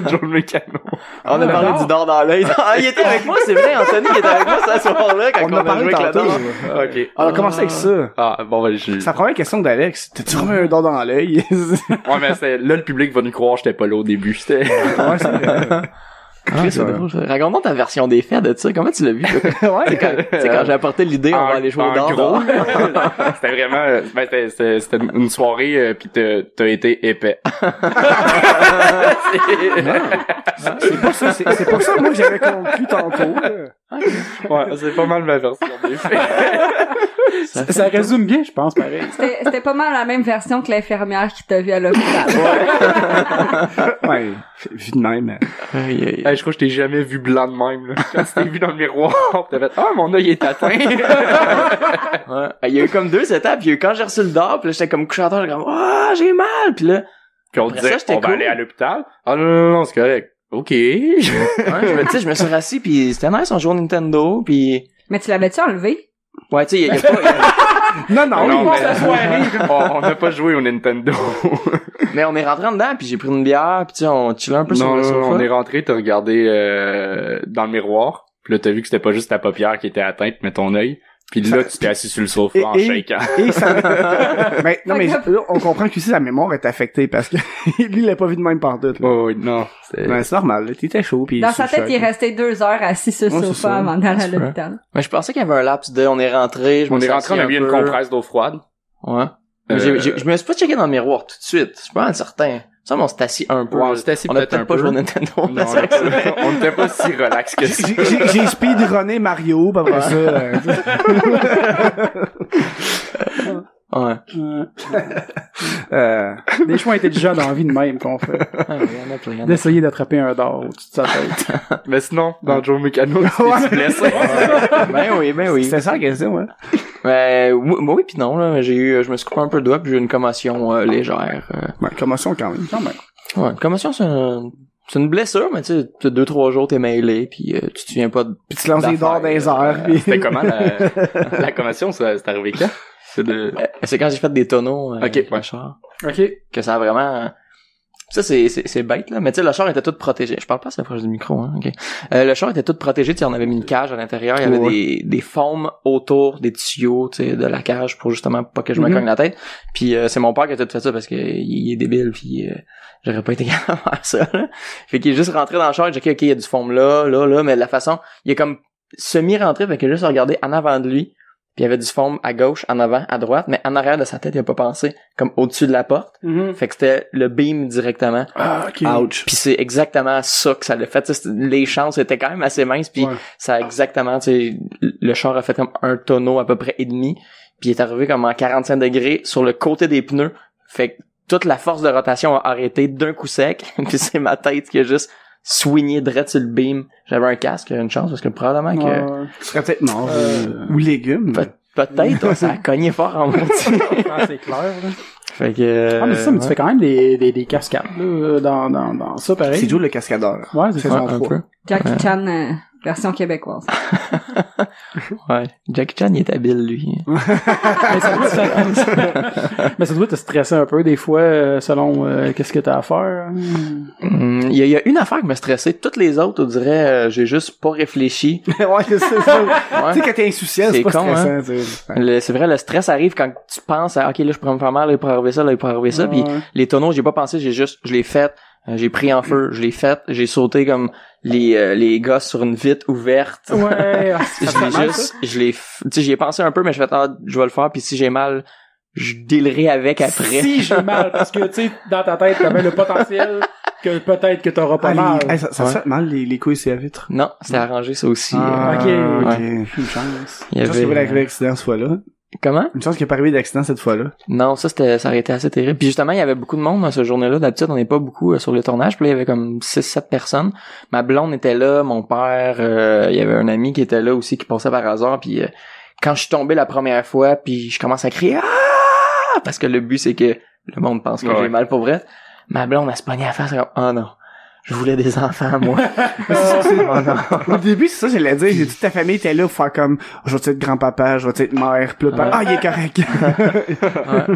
Joe Mécano. On a parlé du dard dans l'œil. Ah, il était avec moi, c'est vrai, Anthony, il était avec moi ce soir-là quand on a joué avec la tantôt. dent. Ok. On a commencé avec ça. Ah, bon, ben, C'est la première question d'Alex. T'as-tu vraiment un dard dans l'œil? Ouais, mais c'est, là, le public va nous croire que j'étais pas là au début. C'était... Ouais, c'est vrai. C'est drôle. Raconte-moi ta version des faits de ça. Comment tu l'as vu? Ouais. C'est quand j'ai apporté l'idée, on va aller jouer au dard. gros. C'était vraiment, c'était une soirée, pis t'as été épais. C'est pas ça, c'est pas ça, moi, que j'avais conclu tantôt, là. Ouais, c'est pas mal ma version des faits. Ça résume bien, je pense, pareil. C'était pas mal la même version que l'infirmière qui t'a vu à l'hôpital. Ouais, vu de même. Hey, je crois que je t'ai jamais vu blanc de même, là. Quand tu t'es vu dans le miroir, t'as fait, mon œil est atteint. Ouais. Il y a eu comme 2 étapes, puis quand j'ai reçu le dard, puis là, j'étais comme couché à terre, j'étais comme, j'ai mal, puis là, Puis on après disait, ça, j'étais on va cool. aller à l'hôpital. Ah, non, c'est correct. OK. ouais, je me suis rassis, puis c'était nice, on jouait au Nintendo, puis Mais tu l'avais-tu enlevé? ouais, tu sais, il y a pas, Non, Non, oui, mais on n'a pas joué au Nintendo. mais on est rentré en dedans, puis j'ai pris une bière, puis tu sais, on chillait un peu sur Non, le sofa. on est rentré, t'as regardé dans le miroir. Puis là, t'as vu que c'était pas juste ta paupière qui était atteinte, mais ton œil. Puis là, tu t'es assis sur le sofa en shakeant. Et ça... mais, non, mais là, on comprend qu'ici, sa mémoire est affectée parce que lui, il l'a pas vu de même par doute. Oh, oui, non. Ouais, c'est normal, là. T'étais chaud, pis... Dans sa tête, il est resté 2 heures assis sur le Ouais, c'est sofa ça. avant d'aller à C'est l'hôpital. Mais je pensais qu'il y avait un laps de, on est rentré, je me On suis est rentré, on assis a mis un une peu. compresse d'eau froide. Ouais. Mais je me suis pas checké dans le miroir tout de suite. Je suis pas certain. Ça, mais on s'est assis un peu. Ouais, on s'est assis On a peut-être un peut-être pas peu. joué au Nintendo. Non, on n'était pas si relax que ça. J'ai speedrunné Mario, pis après ça... Ouais. Des choix intelligents dans la vie de même qu'on fait. Il y en a plein. D'essayer d'attraper un dard au-dessus de sa tête. Mais sinon, dans Joe Mécano, tu blessé. Ben oui. C'était ça la question, hein? Oui pis non, là. Je me suis coupé un peu le doigt pis j'ai eu une commotion légère. Ouais, commotion quand même. Quand même. Ouais, une commotion, c'est une blessure, mais tu sais, 2-3 jours, t'es mêlé, puis tu te souviens pas de... Puis tu lances des dards dans les airs. C'était comment la commotion, c'est arrivé quand? C'est quand j'ai fait des tonneaux avec le char. OK. Que ça a vraiment... Ça, c'est bête, là. Mais tu sais, le char était tout protégé. Je parle pas assez proche du micro, hein. OK. Le char était tout protégé. Tu sais, on avait mis une cage à l'intérieur. Il y avait des formes autour des tuyaux, tu sais, de la cage pour justement pas que je me cogne la tête. Puis c'est mon père qui a tout fait ça parce que il est débile, puis j'aurais pas été capable de faire ça, là. Fait qu'il est juste rentré dans le char. J'ai dit, OK, il y a du foam là, mais de la façon, il est comme semi-rentré, fait qu'il a juste regardé en avant de lui. Puis il y avait du foam à gauche, en avant, à droite, mais en arrière de sa tête, il a pas pensé, comme au-dessus de la porte. Fait que c'était le beam directement. Ah, OK. Ouch. Puis c'est exactement ça que ça l'a fait. Les chances étaient quand même assez minces, puis ça a exactement, tu sais, le char a fait comme un tonneau à peu près et demi, puis il est arrivé comme en 45 degrés sur le côté des pneus. Fait que toute la force de rotation a arrêté d'un coup sec, puis c'est ma tête qui a juste swingé direct sur le beam. J'avais un casque, une chance, parce que probablement que... Tu serais peut-être mort, ou légumes. Peut-être, ça a cogné fort en moitié. C'est clair, là. Fait que... mais ça, mais tu fais quand même des cascades, là, dans ça, pareil. C'est Joe le cascadeur. Ouais, c'est ça. un peu. Jackie Chan, version québécoise. Ouais. Jackie Chan, il est habile, lui. Mais ça doit te stresser un peu, des fois, selon qu'est-ce que t'as à faire. Il y a une affaire qui m'a stressé. Toutes les autres, on dirait, j'ai juste pas réfléchi. Ouais, c'est ça. Tu sais, quand t'es insouciant, c'est pas con, stressant. Hein? C'est vrai, le stress arrive quand tu penses à, OK, là, je pourrais me faire mal, là, il pourrait arriver ça, là, il pourrait arriver ça. Puis les tonneaux, j'ai pas pensé, je l'ai fait. J'ai pris en feu, je l'ai fait, j'ai sauté comme les gosses sur une vitre ouverte. Ouais, j'y ai pensé un peu, mais je vais je vais le faire, puis si j'ai mal, je dealerai avec après. Si j'ai mal, parce que, tu sais, dans ta tête, t'avais le potentiel que peut-être que t'auras pas mal. Ça fait mal, les couilles sur la vitre? Non, c'était arrangé, ça aussi. OK. Une chance. Il y avait... Une chance qu'il n'y a pas d'accident cette fois-là. Comment? Une chance qu'il n'y a pas arrivé d'accident cette fois-là. Non, ça aurait été assez terrible. Puis justement, il y avait beaucoup de monde dans ce journée-là. D'habitude, on n'est pas beaucoup sur le tournage. Puis là, il y avait comme 6-7 personnes. Ma blonde était là, mon père, il y avait un ami qui était là aussi, qui passait par hasard. Puis quand je suis tombé la première fois, puis je commence à crier « Ah! » parce que le but, c'est que le monde pense que j'ai mal pour vrai. Ma blonde, elle se pognait à la face, comme « Oh non! » Je voulais des enfants, moi. Au début, c'est ça, j'allais dire. J'ai dit, ta famille était là pour faire comme, je vais être grand-papa, je vais être mère, pis là, il est correct.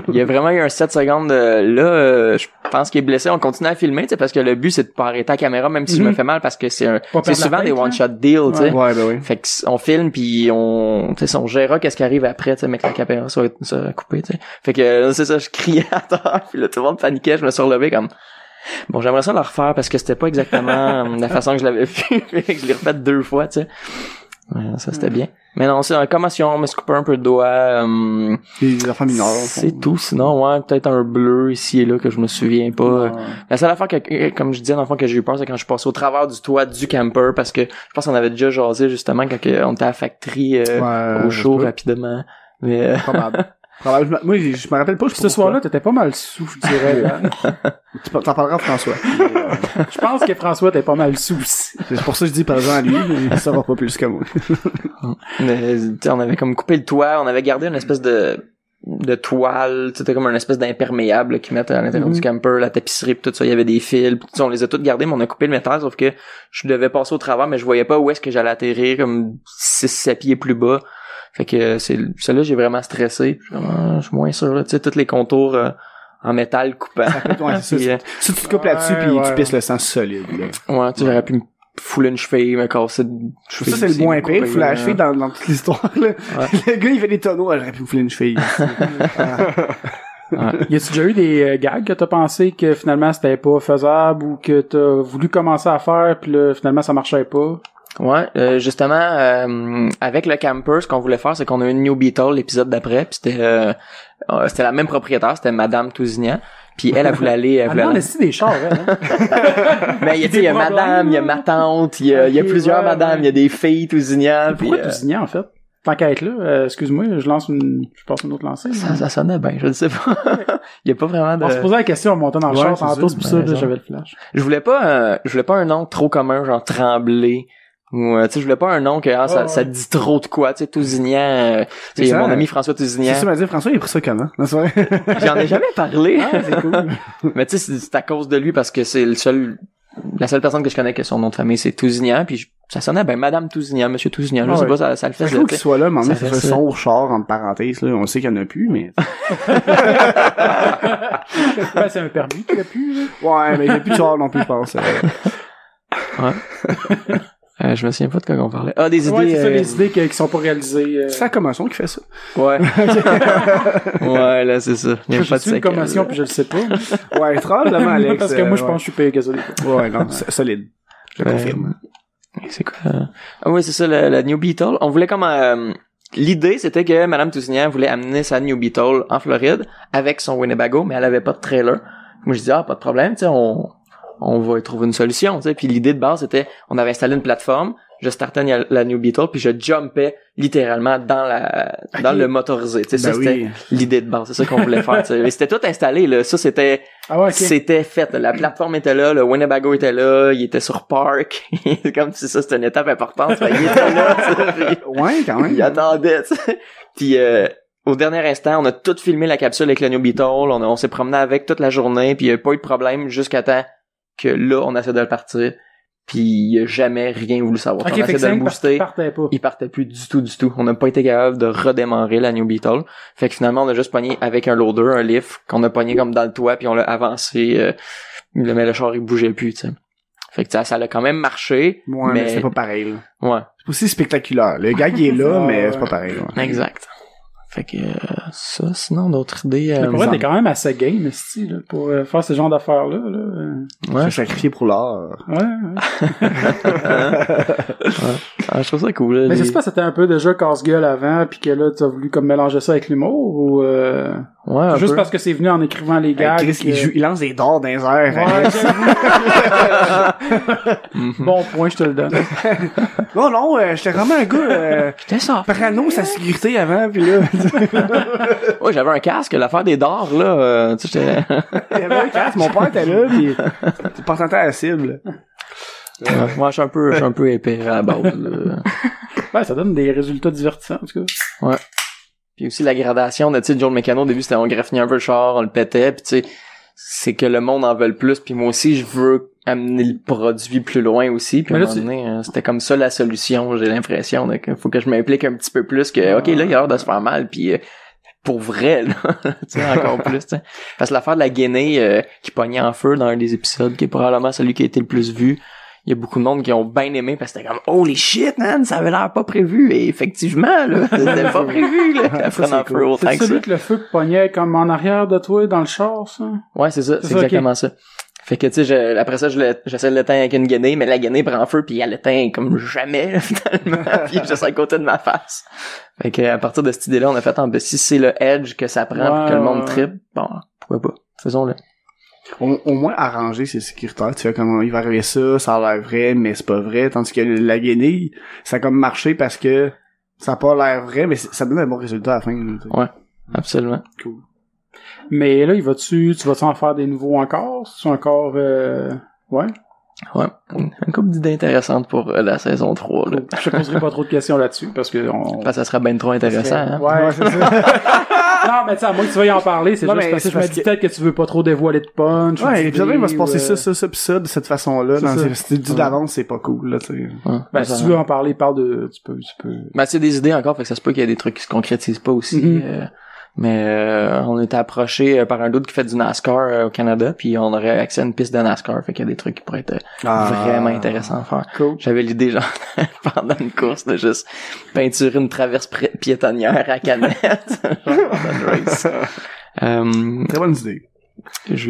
Il y a vraiment eu un 7 secondes là, je pense qu'il est blessé. On continue à filmer, tu sais, parce que le but, c'est de pas arrêter la caméra, même si je me fais mal, parce que c'est souvent des one-shot deals, tu sais. Ouais, ben oui. Fait qu'on filme, puis on gérera qu'est-ce qui arrive après, tu sais, mais que la caméra soit coupée, tu sais. Fait que, c'est ça, je criais à terre, puis là, tout le monde paniquait, je me suis relevé comme... Bon, j'aimerais ça le refaire parce que c'était pas exactement la façon que je l'avais fait. Je l'ai refait 2 fois, tu sais. Ouais, ça, c'était bien. Mais non, c'est une commotion, on me se coupe un peu le doigt. Les enfants mineurs. C'est tout. Sinon, ouais, peut-être un bleu ici et là que je me souviens pas. Ouais. La seule affaire que, comme je disais dans le fond, que j'ai eu peur, c'est quand je suis passé au travers du toit du camper parce que je pense qu'on avait déjà jasé justement quand on était à la factory au chaud rapidement. Mais moi, je me rappelle pas. Ce soir-là, t'étais pas mal sous, je dirais. T'en parleras à François. Je pense que François était pas mal sous aussi. C'est pour ça que je dis par exemple à lui, mais il saura pas plus que moi. Mais, on avait comme coupé le toit, on avait gardé une espèce de toile, c'était comme une espèce d'imperméable qu'ils mettent à l'intérieur du camper, la tapisserie pis tout ça, il y avait des fils, pis tout ça, on les a toutes gardés, mais on a coupé le métal, sauf que je devais passer au travers, mais je voyais pas où est-ce que j'allais atterrir, comme 6-7 pieds plus bas. Fait que celle-là, j'ai vraiment stressé. Je suis moins sûr, là. Tu sais, tous les contours en métal coupant. Si tu te coupes là-dessus puis tu pisses le sang solide, là. Ouais, tu sais, j'aurais pu me fouler une cheville, me casser une cheville. Ça, c'est le moins pire, fouler la cheville dans toute l'histoire, là. Ouais. Le gars, il fait des tonneaux, j'aurais pu me fouler une cheville. Y a-tu déjà eu des gags que t'as pensé que finalement c'était pas faisable ou que t'as voulu commencer à faire puis là, finalement ça marchait pas? Ouais, justement, avec le camper, ce qu'on voulait faire, c'est qu'on a eu une New Beetle l'épisode d'après, puis c'était la même propriétaire, c'était Madame Tousignan, puis elle voulait aller... Elle a laissé des chars, hein? Mais il y a Madame, il y a ma tante, il y a plusieurs madames, il y a des filles Tousignan. Pourquoi Tousignan, en fait? Tant qu'à être là, excuse-moi, je passe une autre lancée. Ça sonnait bien, je ne sais pas. Il y a pas vraiment de... On se posait la question en montant dans le char tantôt, c'est pour ça que j'avais le flash. Je voulais pas un nom trop commun, genre Tremblay. Ou tu sais, je voulais pas un nom que ça dit trop de quoi, tu sais, Tousignan, tu sais, mon ami François Tousignan. C'est ça, m'a dit François, il a pris ça comment? J'en ai jamais parlé. Ah, c'est cool. Mais tu sais, c'est à cause de lui parce que c'est le seul la seule personne que je connais que son nom de famille c'est Tousignan, puis ça sonnait Madame Tousignan, Monsieur Tousignan, je sais pas, ça le fait. Je trouve qu'il soit là, mais ça fait son au char, entre parenthèses, là. On sait qu'il y en a plus, mais... Ben, c'est un permis qu'il y a plus, là. Ouais, mais il y a plus de char non plus, je pense. Ouais. Je me souviens pas de quoi on parlait. Ah, des idées. Ouais, c'est ça, les idées qui sont pas réalisées. C'est la commotion qui fait ça. Ouais. Ouais, là, c'est ça. Il y a pas de une commotion, puis je le sais pas. Ouais, probablement, Alex. Parce que moi, je pense que je suis payé gasolé. Ouais, non, c'est solide. Je confirme. C'est quoi? Ah oui, c'est ça, la New Beetle. On voulait comme... l'idée, c'était que Madame Tousignan voulait amener sa New Beetle en Floride avec son Winnebago, mais elle avait pas de trailer. Moi, je dis, pas de problème, tu sais, on va y trouver une solution, tu sais. Puis l'idée de base, c'était, on avait installé une plateforme, je startais la New Beetle, puis je jumpais littéralement dans le motorisé, tu sais. Ça, c'était l'idée de base, c'est ça qu'on voulait faire, tu sais. Et c'était tout installé, là. Ça, c'était, c'était fait. La plateforme était là, le Winnebago était là, il était sur Park. Comme si ça, c'était une étape importante. Il était là, ouais, quand même. Il attendait, tu sais. Puis, au dernier instant, on a tout filmé la capsule avec la New Beetle, on s'est promené avec toute la journée, puis il y a pas eu de problème jusqu'à temps que là, on essaie de le partir, puis il a jamais rien voulu savoir. Okay, on essaie de le booster, il partait plus du tout. On n'a pas été capable de redémarrer la New Beetle. Fait que finalement, on a juste pogné avec un loader, un lift, qu'on a pogné comme dans le toit, puis on l'a avancé, mais le char, il bougeait plus, tu sais. Fait que ça a quand même marché. Ouais, mais c'est pas pareil, là. Ouais. C'est aussi spectaculaire. Le gag il est là, mais c'est pas pareil, là. Exact. Fait que ça, sinon d'autres idées. Mais pour vrai, t'es quand même assez game, là, pour faire ce genre d'affaires-là. Ouais. Se sacrifier pour l'art. Ouais. Je trouve ça cool. Là, mais c'est pas, c'était un peu déjà casse-gueule avant, puis que là, t'as voulu comme mélanger ça avec l'humour, ou ouais, juste parce que c'est venu en écrivant les gags. Chris, il lance des dards dans les airs. Ouais, bon point, je te le donne. Non, j'étais vraiment un gars j'étais ça. parano sa sécurité avant, puis là. Ouais, j'avais un casque, l'affaire des dards, là, tu sais, j'avais un casque, mon père était là, pis tu pas tenté à la cible. moi, je suis un peu épais à la base, là. Ouais, ça donne des résultats divertissants, en tout cas. Ouais. Puis aussi, la gradation de, tu sais, Joe Mécano, au début, c'était on graffinait un peu le char, on le pétait, pis tu sais, c'est que le monde en veut plus, puis moi aussi, je veux amener le produit plus loin aussi, puis à un moment donné, c'était comme ça la solution, j'ai l'impression, qu'il faut que je m'implique un petit peu plus, que, ok, là, il y a l'air de se faire mal, puis pour vrai, là, tu sais, encore plus, tu sais. Parce que l'affaire de la Guinée, qui pognait en feu dans un des épisodes, qui est probablement celui qui a été le plus vu, il y a beaucoup de monde qui ont bien aimé parce que c'était comme holy shit man, ça avait l'air pas prévu, et effectivement là, c'était pas prévu là. C'est celui que le feu pognait comme en arrière de toi dans le char, ça. Ouais, c'est ça, c'est exactement ça. Fait que tu sais, après ça j'essaie de l'éteindre avec une guinée, mais la guinée prend feu puis elle l'éteint comme jamais là, finalement, puis juste à côté de ma face. Fait que à partir de cette idée-là, on a fait si c'est le edge que ça prend pour que le monde trippe, bon, pourquoi pas, faisons-le. Au moins arranger ses sécuritaires, tu vois comment il va arriver ça a l'air vrai, mais c'est pas vrai, tandis que la guinée, ça a comme marché parce que ça a pas l'air vrai, mais ça donne un bon résultat à la fin. Ouais, absolument. Cool. Mais là, tu vas-tu en faire des nouveaux encore? C'est encore, ouais? Ouais, une couple d'idées intéressantes pour la saison 3, là. Je te poserai pas trop de questions là-dessus, parce que ça serait bien trop intéressant, hein? Ouais, c'est ça. Non, mais tu sais, à moins que tu veuilles en parler, c'est juste parce que je me dis peut-être que tu veux pas trop dévoiler de punch. Ouais, l'épisode il va se passer ça, pis ça, de cette façon-là. Si tu dis d'avance, c'est pas cool, là, tu sais. Ben, si tu veux en parler, parle de, tu peux. Ben, c'est des idées encore, fait que ça se peut qu'il y ait des trucs qui se concrétisent pas aussi. Mais on était approché par un doute qui fait du NASCAR au Canada, puis on aurait accès à une piste de NASCAR, fait qu'il y a des trucs qui pourraient être vraiment intéressants à faire. Cool. J'avais l'idée genre pendant une course de juste peinturer une traverse piétonnière à canette genre pendant une race. Très bonne idée. Je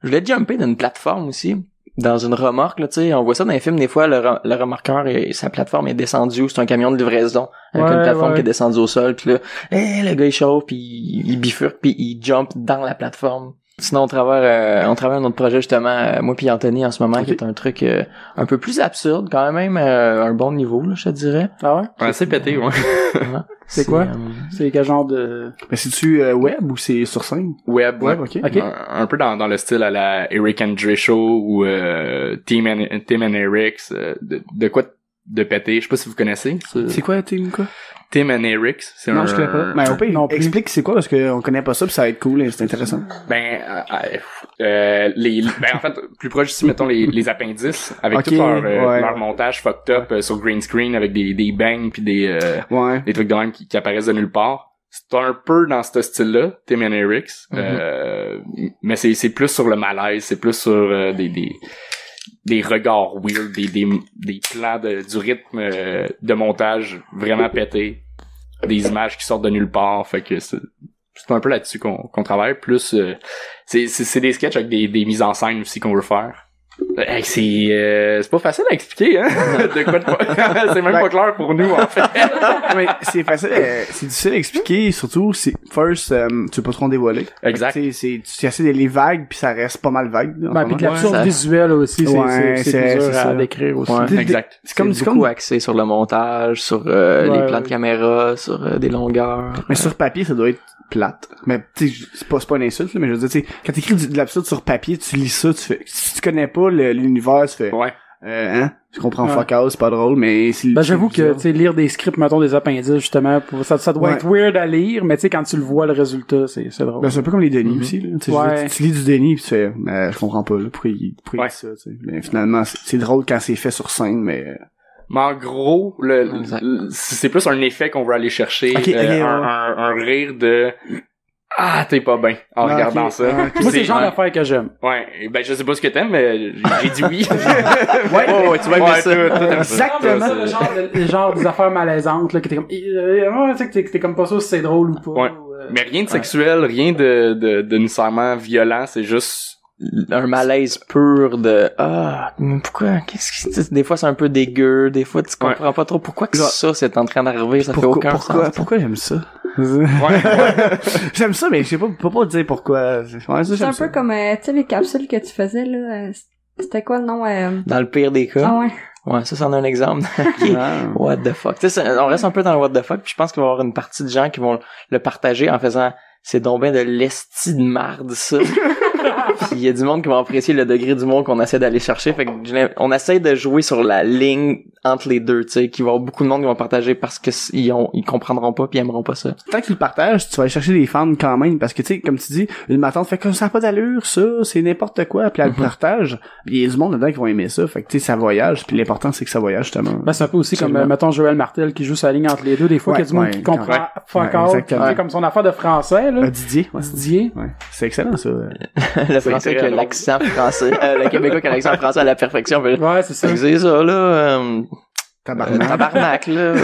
voulais jumper d'une plateforme aussi. Dans une remorque, là, tu sais, on voit ça dans les films, des fois, le remorqueur, sa plateforme est descendue, ou c'est un camion de livraison, avec une plateforme qui est descendue au sol, puis là, le gars, il chauffe, puis il bifurque, puis il jump dans la plateforme. Sinon, on travaille un autre projet, justement, moi puis Anthony, en ce moment, qui est un truc un peu plus absurde, quand même, un bon niveau, là, je te dirais. Ah ouais? Ouais, c'est pété, ouais. C'est quoi? C'est quel genre de... Mais c'est-tu web ou c'est sur scène? Web, ok. Un peu dans le style à la Eric Andre Show ou Team and Eric's, de quoi de péter. Je sais pas si vous connaissez. C'est quoi, Tim, quoi? Tim and Eric. Non, je connais pas. Mais au pire, explique c'est quoi, parce qu'on connaît pas ça, pis ça va être cool, et c'est intéressant. En fait, plus proche ici, mettons les appendices, avec tout leur montage fucked up sur green screen, avec des bangs pis des trucs de même qui apparaissent de nulle part. C'est un peu dans ce style-là, Tim and Eric. Mais c'est plus sur le malaise, c'est plus sur des regards weird, des plans du rythme de montage vraiment pété, des images qui sortent de nulle part, fait que c'est un peu là-dessus qu'on travaille. Plus c'est des sketchs avec des mises en scène aussi qu'on veut faire. C'est pas facile à expliquer, hein. De quoi c'est même pas clair pour nous, en fait. Mais c'est facile, c'est difficile à expliquer, surtout tu veux pas trop en dévoiler. Exact. Tu essaies d'aller vague puis ça reste pas mal vague. Puis de l'absurde visuelle aussi, c'est dur à décrire aussi. Exact. C'est beaucoup axé sur le montage, sur les plans de caméra, sur des longueurs. Mais sur papier, ça doit être plate. Mais tu sais, c'est pas une insulte, là, mais je veux dire, tu sais, quand t'écris de l'absurde sur papier, tu lis ça, tu fais, si tu connais pas l'univers, tu fais, je comprends fuck out, c'est pas drôle, mais j'avoue que, tu sais, lire des scripts, mettons, des appendices, justement, ça doit être weird à lire, mais tu sais, quand tu le vois, le résultat, c'est drôle. Ben, c'est un peu comme les Denis aussi, là. Tu lis du Denis pis tu fais, je comprends pas, là, pourquoi il dit ça, tu sais. Mais finalement, c'est drôle quand c'est fait sur scène, mais en gros, c'est plus un effet qu'on veut aller chercher, un rire de t'es pas bien en regardant ça. Moi, c'est le genre d'affaires que j'aime. Ouais, ben je sais pas ce que t'aimes, mais j'ai dit oui. Tu vas aimer ça. Exactement. Le genre des affaires malaisantes là, que t'es comme tu sais que t'es comme pas sûr si c'est drôle ou pas. Ouais. Mais rien de sexuel, rien de nécessairement violent, c'est juste un malaise pur de mais pourquoi des fois c'est un peu dégueu, des fois tu comprends pas trop pourquoi que ça c'est en train d'arriver, ça fait aucun sens. Pourquoi j'aime ça? J'aime ça, mais je sais pas te dire pourquoi. C'est un peu comme tu sais les capsules que tu faisais là, c'était quoi le nom Dans le pire des cas. Ouais, ça c'en est un exemple. What the fuck. Tu sais, on reste un peu dans le what the fuck, puis je pense qu'il va y avoir une partie de gens qui vont le partager en faisant c'est donc ben de l'esti de marde ça. Puis il y a du monde qui va apprécier le degré d'humour qu'on essaie d'aller chercher, fait que on essaie de jouer sur la ligne entre les deux, tu sais, qu'il va y avoir beaucoup de monde qui vont partager parce que ils comprendront pas puis ils aimeront pas ça. Tant qu'ils le partagent, tu vas aller chercher des fans quand même, parce que tu sais, comme tu dis, une matante fait que ça n'a pas d'allure, ça, c'est n'importe quoi, puis elle le partage, puis il y a du monde dedans qui vont aimer ça, fait que tu sais, ça voyage, puis l'important c'est que ça voyage justement. Ben c'est un peu aussi comme mettons Joël Martel qui joue sa ligne entre les deux, des fois qu'il y a du monde qui comprend fuck out, comme son affaire de français là. Didier. Ouais. C'est excellent ça. Le français qui a l'accent français, le Québécois qui a l'accent français à la perfection. Ouais, c'est ça. C'est ça là. Tabarnak là.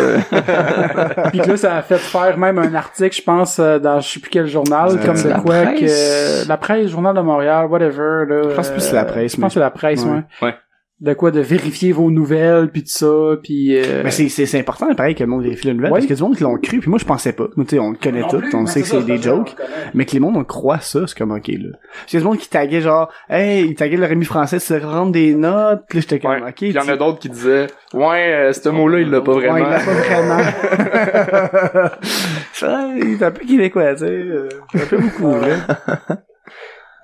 Puis que là, ça a fait faire même un article, je pense, dans je sais plus quel journal, comme de quoi que la presse, Journal de Montréal, whatever. Là, je pense plus c'est la presse. Je pense que c'est la presse, ouais. De quoi de vérifier vos nouvelles puis tout ça puis mais c'est important pareil que le monde vérifie les nouvelles parce que du monde qui l'ont cru puis moi je pensais pas. Tu sais on le connaît tout, on sait que c'est des jokes, mais que les mondes on croit ça, c'est comme OK là. Il y a du monde qui taguait genre il taguait le Rémi français se rendre des notes, puis là j'étais comme OK. Il y en a d'autres qui disaient ce mot-là il l'a pas vraiment. Ouais, il l'a pas vraiment. Ça il est un peu québécois, tu sais, un peu beaucoup là.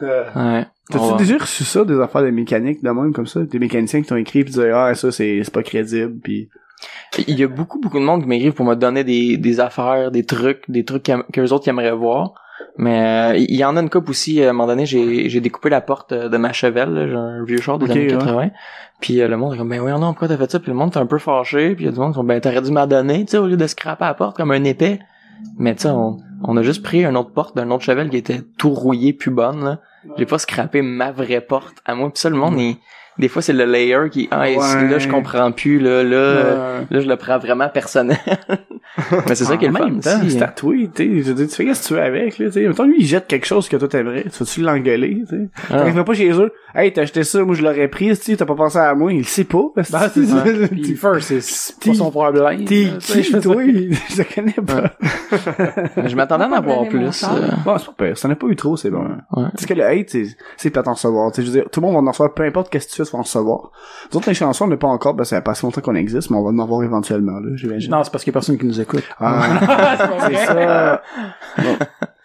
Ouais. T'as-tu déjà reçu ça, des affaires de mécanique de même comme ça? Des mécaniciens qui t'ont écrit pis disaient ça c'est pas crédible pis... Il y a beaucoup de monde qui m'écrivent pour me donner des affaires, des trucs qu'eux autres aimeraient voir. Mais il y en a une couple aussi, à un moment donné, j'ai découpé la porte de ma Chevelle, là, j'ai un vieux char des années 80. Puis le monde est comme ben oui non, pourquoi t'as fait ça? Puis le monde est un peu fâché, puis il y a du monde qui dit ben t'aurais dû m'en donner, tu sais, au lieu de scraper la porte comme un épais. Mais tu sais, on a juste pris une autre porte d'un autre Chevelle qui était tout rouillé, plus bonne, là. J'ai pas scrappé ma vraie porte à moi. Pis ça, le monde, des fois, c'est le layer qui, là, je comprends plus, là, je le prends vraiment personnel. Mais c'est ça qui est le fun aussi. C'est tatoué, tu sais, tu fais qu'est-ce que tu veux avec, là, tu sais. Mettons, lui, il jette quelque chose que toi t'aimerais. Tu vas-tu l'engueuler, tu sais? Quand il va pas chez eux, hey, t'as acheté ça, moi, je l'aurais pris, tu sais, t'as pas pensé à moi, il le sait pas. C'est ça. Pis first, c'est pas son problème. T'es qui, toi? Je le connais pas. Je m'attendais à en avoir plus. Bon, c'est pas pire. Ça n'a pas eu trop, c'est bon. Parce que le hate, c'est peut-être en recevoir. Tu sais, je veux dire, tout le monde va en recevoir, peu importe qu'est-ce que tu fais, tu vas en recevoir. Nous autres, les chansons, on n'est pas encore, ça fait pas si longtemps qu'on existe, mais on va en avoir éventuellement, là, j'imagine. Non, c'est parce qu'il y a personne qui nous écoute. C'est ça. Bon.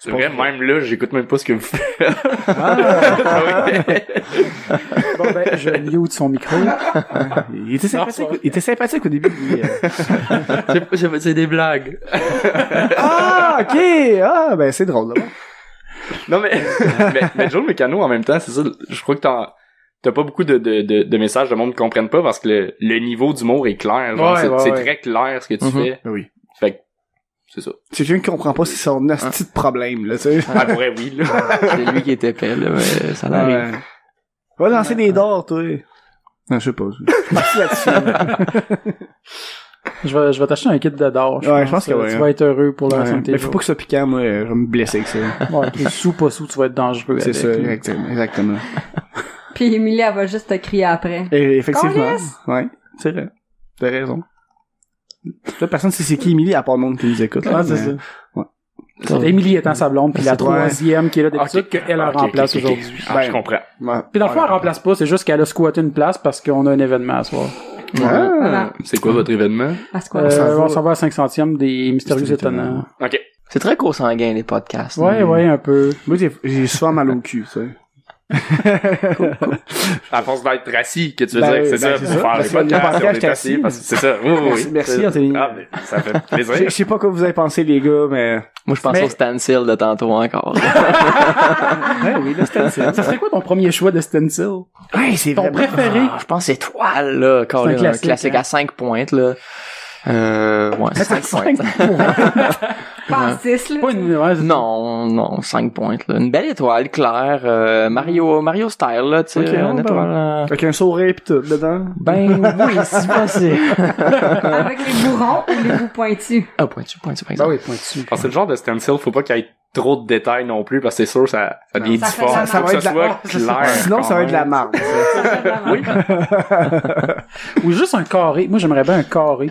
C'est vrai, même là, j'écoute même pas ce que vous faites. Bon, ben, je mute son micro. Il était sympathique au début. C'est des blagues. Ah, ok! Ah, ben, c'est drôle, d'abord. Non, mais Joe Mécano, en même temps, c'est ça, je crois que t'as pas beaucoup de messages de monde qui comprennent pas parce que le niveau d'humour est clair. Genre, c'est très clair ce que tu fais. Oui. Fait que, c'est ça. C'est quelqu'un qui comprend pas, c'est son asti de problème, là, tu sais. Ah, pour vrai, oui, là. C'est lui qui était épais, là, mais ça l'arrive. Va lancer des dards, toi. Non, je sais pas. Je suis parti là-dessus. Je vais t'acheter un kit de d'or. Je pense que tu vas être heureux pour la restant de tes mais faut jours. pas que ça soit piquant, moi, je vais me blesser avec ça. Ouais, t'es sous, pas sous, tu vas être dangereux. C'est avec, ça, exactement. Puis Émilie, elle va juste te crier après. Et effectivement. Câlisse! Ouais, c'est vrai. T'as raison. Là, personne sait c'est qui Émilie, à part le monde qui nous écoute. Ouais, c'est ça. Ouais. Émilie étant sa blonde, puis la C'est vrai. troisième qui est là d'habitude, qu'elle en remplace aujourd'hui. Ah, je comprends. Ouais. Puis dans le fond, elle remplace pas, c'est juste qu'elle a squatté une place parce qu'on a un événement à soir. Voilà. C'est quoi votre événement? Parce qu'on On s'en va à 500e des Mystérieux Étonnants. Ok. C'est très consanguin, les podcasts. Ouais, un peu. Moi, j'ai souvent mal au cul, ça. À force d'être assis, que tu veux Ben, dire que c'est ben, ça, c'est pour ça. faire Parce les que le podcasts, podcast, on est t'es assis, assis. parce que c'est ça. Oui, oui. Merci, Anthony. Ah, mais ça fait Je plaisir. sais pas quoi vous avez pensé, les gars, mais... Moi, je pense Mais- au stencil de tantôt encore. Ouais, oui, là, stencil. Ça serait quoi ton premier choix de stencil? Ouais, c'est Ton vraiment... préféré? Ah, je pense étoile, là. Quand C'est un un classique, classique hein. à 5 pointes, là. Ouais, 5 points. pas en 6, là. Pas une... Ouais, Non, 5 pointes, là. Une belle étoile claire, Mario style, là, tu sais. Ok, Une bon. étoile, Avec un sourire pis tout, dedans. ben, oui, si possible. Avec les bourrons ou les bouts pointus. Ah, pointu, par Ben exemple. oui, pointu. Parce que c'est le genre de stencil, faut pas qu'il y ait trop de détails non plus, parce que c'est sûr, ça devient Ça fait difforme. de la Faut que marde. ça soit Ça, clair. Sinon, ça va être de la marde. Oui. Ou juste un carré. Moi, j'aimerais bien un carré.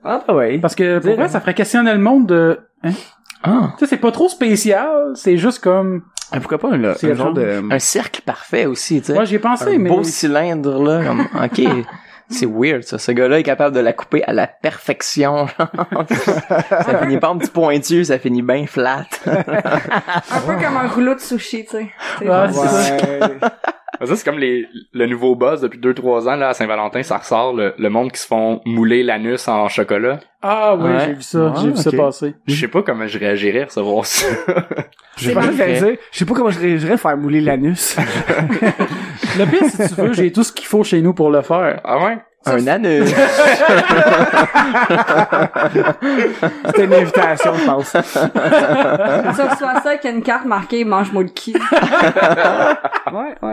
Ah, bah ouais. Parce que, pour vrai, ça ferait questionner le monde de... Hein? Ah. Tu sais, c'est pas trop spécial, c'est juste comme... Pourquoi pas un C'est genre de... Un cercle parfait aussi, tu sais. Moi, j'y ai pensé, un mais... beau cylindre, là. Comme, ok. C'est weird, ça. Ce gars-là est capable de la couper à la perfection. Ça finit pas en petit pointu, ça finit bien flat. Un peu comme un rouleau de sushi, tu sais. C'est Ouais, bon. c'est ça. Ouais. Ça, c'est comme le nouveau buzz depuis 2-3 ans, là, à Saint-Valentin, ça ressort, le monde qui se font mouler l'anus en chocolat. Ah oui, Ouais. j'ai vu ça. J'ai vu ça ok. passer. Je sais pas comment je réagirais à recevoir ça. Je sais pas, je sais pas comment je réagirais faire mouler l'anus. Le pire, si tu veux, j'ai tout ce qu'il faut chez nous pour le faire. Ah ouais? Un anus. C'était une invitation, je pense. Tu reçois ça avec une carte marquée « Mange-moi le cul Ouais,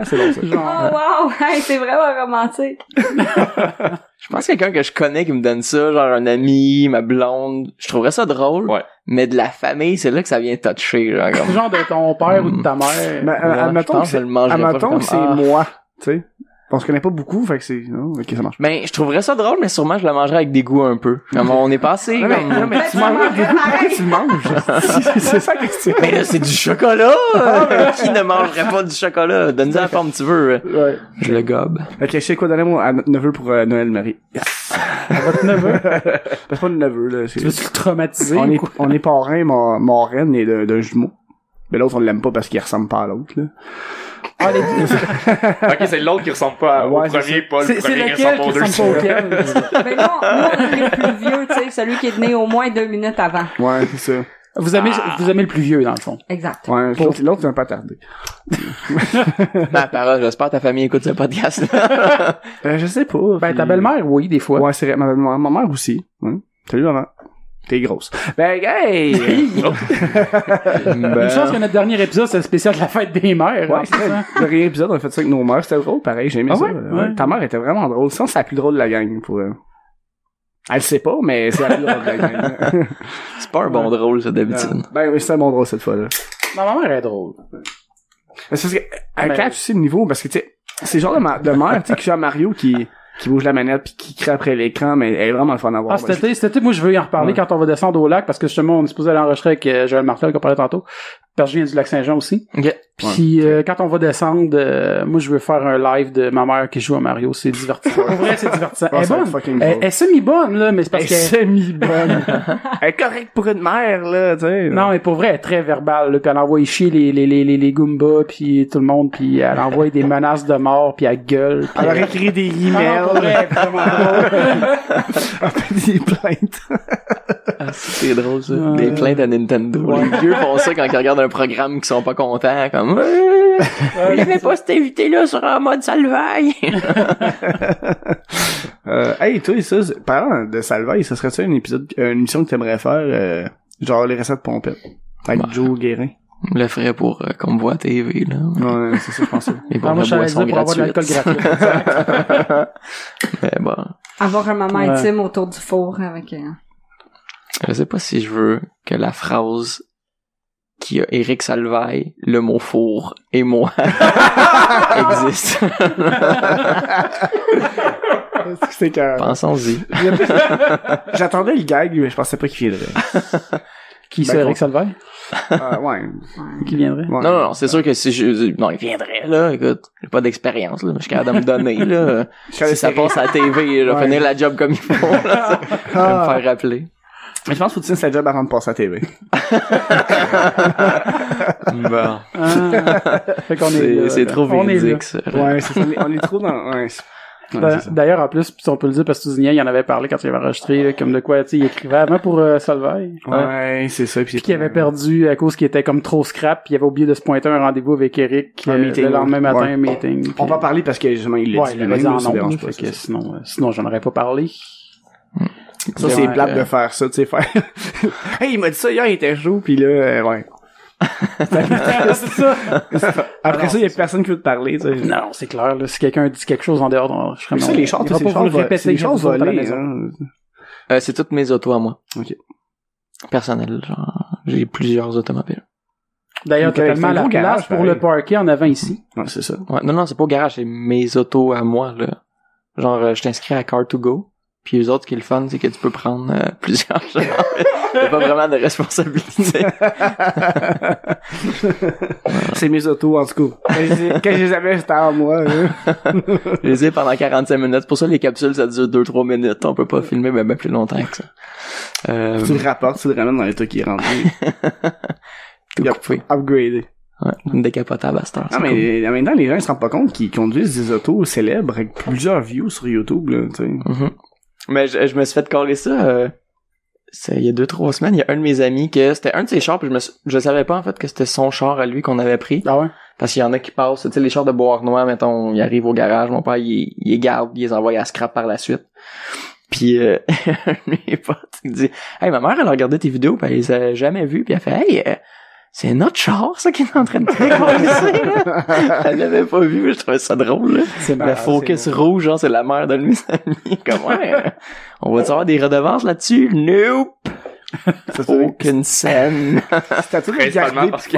c'est bon, ça. ». Oh wow! Hey, c'est vraiment romantique. Je pense que quelqu'un que je connais qui me donne ça, genre un ami, ma blonde. Je trouverais ça drôle. Ouais. Mais de la famille, c'est là que ça vient toucher, genre, comme. C'est genre de ton père ou de ta mère. Mais, Ouais, je admettons pense que que je c'est, le mangerais pas, admettons comme, que c'est ah. moi, tu sais. On se connaît pas beaucoup, fait que c'est, non, ok, ça marche. Ben, je trouverais ça drôle, mais sûrement je le mangerais avec dégoût un peu. Comme on est passé, Non, mais, comme... non, mais tu manges des goûts, pourquoi tu le manges? C'est ça la question. Mais là, c'est du chocolat! Qui ne mangerait pas du chocolat? Donne-nous la forme que tu veux. Ouais. Je le gobe. Ok, je sais quoi donner à notre neveu pour Noël Marie. Votre neveu. C'est pas le neveu, là. Tu veux-tu le traumatiser? On ou est, quoi? on est parrain, marraine et d'un jumeau. Mais l'autre, on l'aime pas parce qu'il ressemble pas à l'autre, là. Ah, les... Ok, c'est l'autre qui ressemble pas au Ouais, c'est premier, pas le c'est premier qui lequel ressemble qui aux ressemble deux. pas auquel? Ben non, nous, on est le plus vieux, tu sais, celui qui est né au moins 2 minutes avant. Ouais, c'est ça. Vous aimez le plus vieux, dans le fond. Exact. Ouais, l'autre, il va pas tarder. Ma parole, j'espère que ta famille écoute ce podcast. Je sais pas. Ben, puis- ta belle-mère, oui, des fois. Ouais, c'est vrai. Ma mère aussi. Ouais. Salut, maman. T'es grosse. Ben, hey! Une chance que notre dernier épisode, c'est le spécial de la fête des mères. Ouais, hein, c'est ça. Le dernier épisode, on a fait ça avec nos mères. C'était drôle, pareil. J'ai aimé Ah ça. ouais? Ouais. Ta mère était vraiment drôle. Sinon, c'est la plus drôle de la gang. Pour, Elle le sait pas, mais c'est la plus drôle de la gang. C'est pas un bon drôle, ça, d'habitude. Ben oui, c'était bon drôle cette fois-là. Non, ma mère est drôle. Mais c'est parce que, elle Mais- catch aussi le niveau, parce que, tu sais, c'est le genre de mère, tu sais, qui joue à Mario, qui bouge la manette pis qui crie après l'écran, mais elle est vraiment le fun à voir. Ah, cet été, moi, je veux y en reparler Ouais. quand on va descendre au lac, parce que justement, on est supposé aller enregistrer avec Joël Martel, qu'on parlait tantôt. Parce que je viens du lac Saint-Jean aussi. Ok. Puis quand on va descendre, moi je veux faire un live de ma mère qui joue à Mario, c'est divertissant. Pour vrai, c'est divertissant. Elle est bonne. Elle est semi-bonne, là, mais c'est parce qu'elle est semi-bonne. Elle est correcte pour une mère, là, tu sais. Non, mais pour vrai, elle est très verbale, là, puis elle envoie chier les Goombas, puis tout le monde, puis elle envoie des menaces de mort, puis elle gueule. Puis elle écrit des emails. Pour vrai, vraiment drôle. Elle fait des plaintes. C'est drôle, ça. Des plaintes à Nintendo. Les vieux font ça quand ils regardent un programme qui sont pas contents, comme il y avait pas cet invité-là sur un mode Salvaille. Hey, toi, ça, parlant de Salvaille, ça serait-tu une émission que t'aimerais faire, genre les recettes pompettes, avec Joe Guérin? On le ferait pour qu'on me voit à TV, là. Ouais, c'est ça, je pense. Et pour moi, la boisson pour avoir de l'alcool gratuit. Mais bon. Avoir un moment intime autour du four avec... Je sais pas si je veux que la phrase qui a Éric Salvaille, le mot four et moi existe. C'est que... Pensons-y. J'attendais le gag, mais je pensais pas qu'il viendrait. Qui c'est Éric Salvaille? Ouais. Qui viendrait? Ouais. Non, c'est sûr que si non, il viendrait, là, écoute. J'ai pas d'expérience, là. Je suis capable de me donner, là. Si ça passe à la TV, je vais finir la job comme il faut, là. Je vais me faire rappeler. Mais je pense qu'il faut que tu fasses la job avant de passer à la TV. Bon. Fait qu'on est c'est trop véridique, ça. Ouais, c'est ça. On est trop dans... Ouais. D'ailleurs, en plus, on peut le dire parce que Tousignan, il en avait parlé quand il avait enregistré, là, comme de quoi, tu sais, il écrivait avant pour Salvaille. Ouais, c'est ça. Puis qu'il avait perdu à cause qu'il était comme trop scrap, puis il avait oublié de se pointer un rendez-vous avec Eric le lendemain matin, un meeting. Puis... On va parler parce que justement, il l'a dit. Il l'avait dit en ondes, fait que sinon, j'en aurais pas parlé. Ça, c'est plate de faire ça, tu sais, faire... Hey, il m'a dit ça hier, il était chaud, pis là, ouais. C'est ça. Après ça, il y a personne qui veut te parler, tu sais. Non, c'est clair, là. Si quelqu'un dit quelque chose en dehors, je serais ça, les chars, c'est les chars volés, hein. C'est toutes mes autos à moi. Ok. Personnel, genre, j'ai plusieurs automobiles. D'ailleurs, t'as tellement la place pour le parquet en avant ici. Ouais, c'est ça. Ouais, non, c'est pas au garage, c'est mes autos à moi, là. Genre, je t'inscris à Car2Go. Puis eux autres, ce qui est le fun, c'est que tu peux prendre plusieurs genres. Il n'y a pas vraiment de responsabilité. C'est mes autos, en tout cas. Quand je les avais, c'était à moi. Je les ai pendant 45 minutes. Pour ça, les capsules, ça dure 2-3 minutes. On peut pas filmer même plus longtemps que ça. Tu le rapportes, tu le ramènes dans l'état qui est rentré. Tout coupé. Upgradé. Ouais, une décapotable à cette heure. Non, mais en même temps, les gens, ils se rendent pas compte qu'ils conduisent des autos célèbres avec plusieurs views sur YouTube, là, tu sais. Mm-hmm. Mais je me suis fait coller ça, il y a 2-3 semaines, il y a un de mes amis que c'était un de ses chars, puis je savais pas en fait que c'était son char à lui qu'on avait pris. Ah ouais? Parce qu'il y en a qui passent, tu sais, les chars de Beauharnois, mettons, ils arrivent au garage, mon père, il les garde, il les envoie à scrap par la suite. Puis un de mes potes, il dit « Hey, ma mère, elle a regardé tes vidéos, puis elle les a jamais vues, puis elle fait « Hey, c'est notre char, ça, qui est en train de faire. » Elle l'avait pas vu, je trouvais ça drôle, là. C'est marrant, le focus rouge, genre, c'est la mère de mes amis. Comment, on va-tu avoir des redevances là-dessus? Nope! Aucune scène. C'était tout principalement parce que...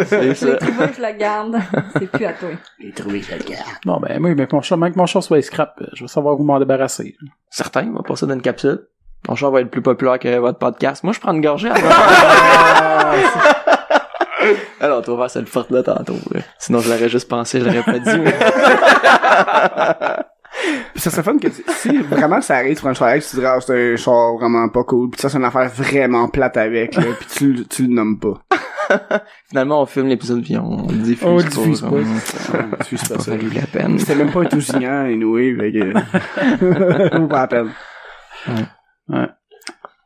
C'est ça. J'ai trouvé que je la garde. C'est plus à toi. J'ai trouvé que je la garde. Bon, ben, moi, mais même que mon char soit scrap, je veux savoir où m'en débarrasser. Certain, on va passer dans une capsule. Mon char va être plus populaire que votre podcast. Moi, je prends une gorgée avant. Alors, tu vas voir, c'est le fort de tantôt. Là. Sinon, je l'aurais juste pensé, je l'aurais pas dit. Ça serait fun que si vraiment ça arrive, tu prends un char avec, tu dirais, c'est un char vraiment pas cool, pis ça, c'est une affaire vraiment plate avec, là, pis tu le nommes pas. Finalement, on filme l'épisode pis on le diffuse. On le diffuse pas. On diffuse pas ça. Ça vaut la peine. C'était même pas un tousignant, anyway, fait que... Ou pas la peine. Ouais.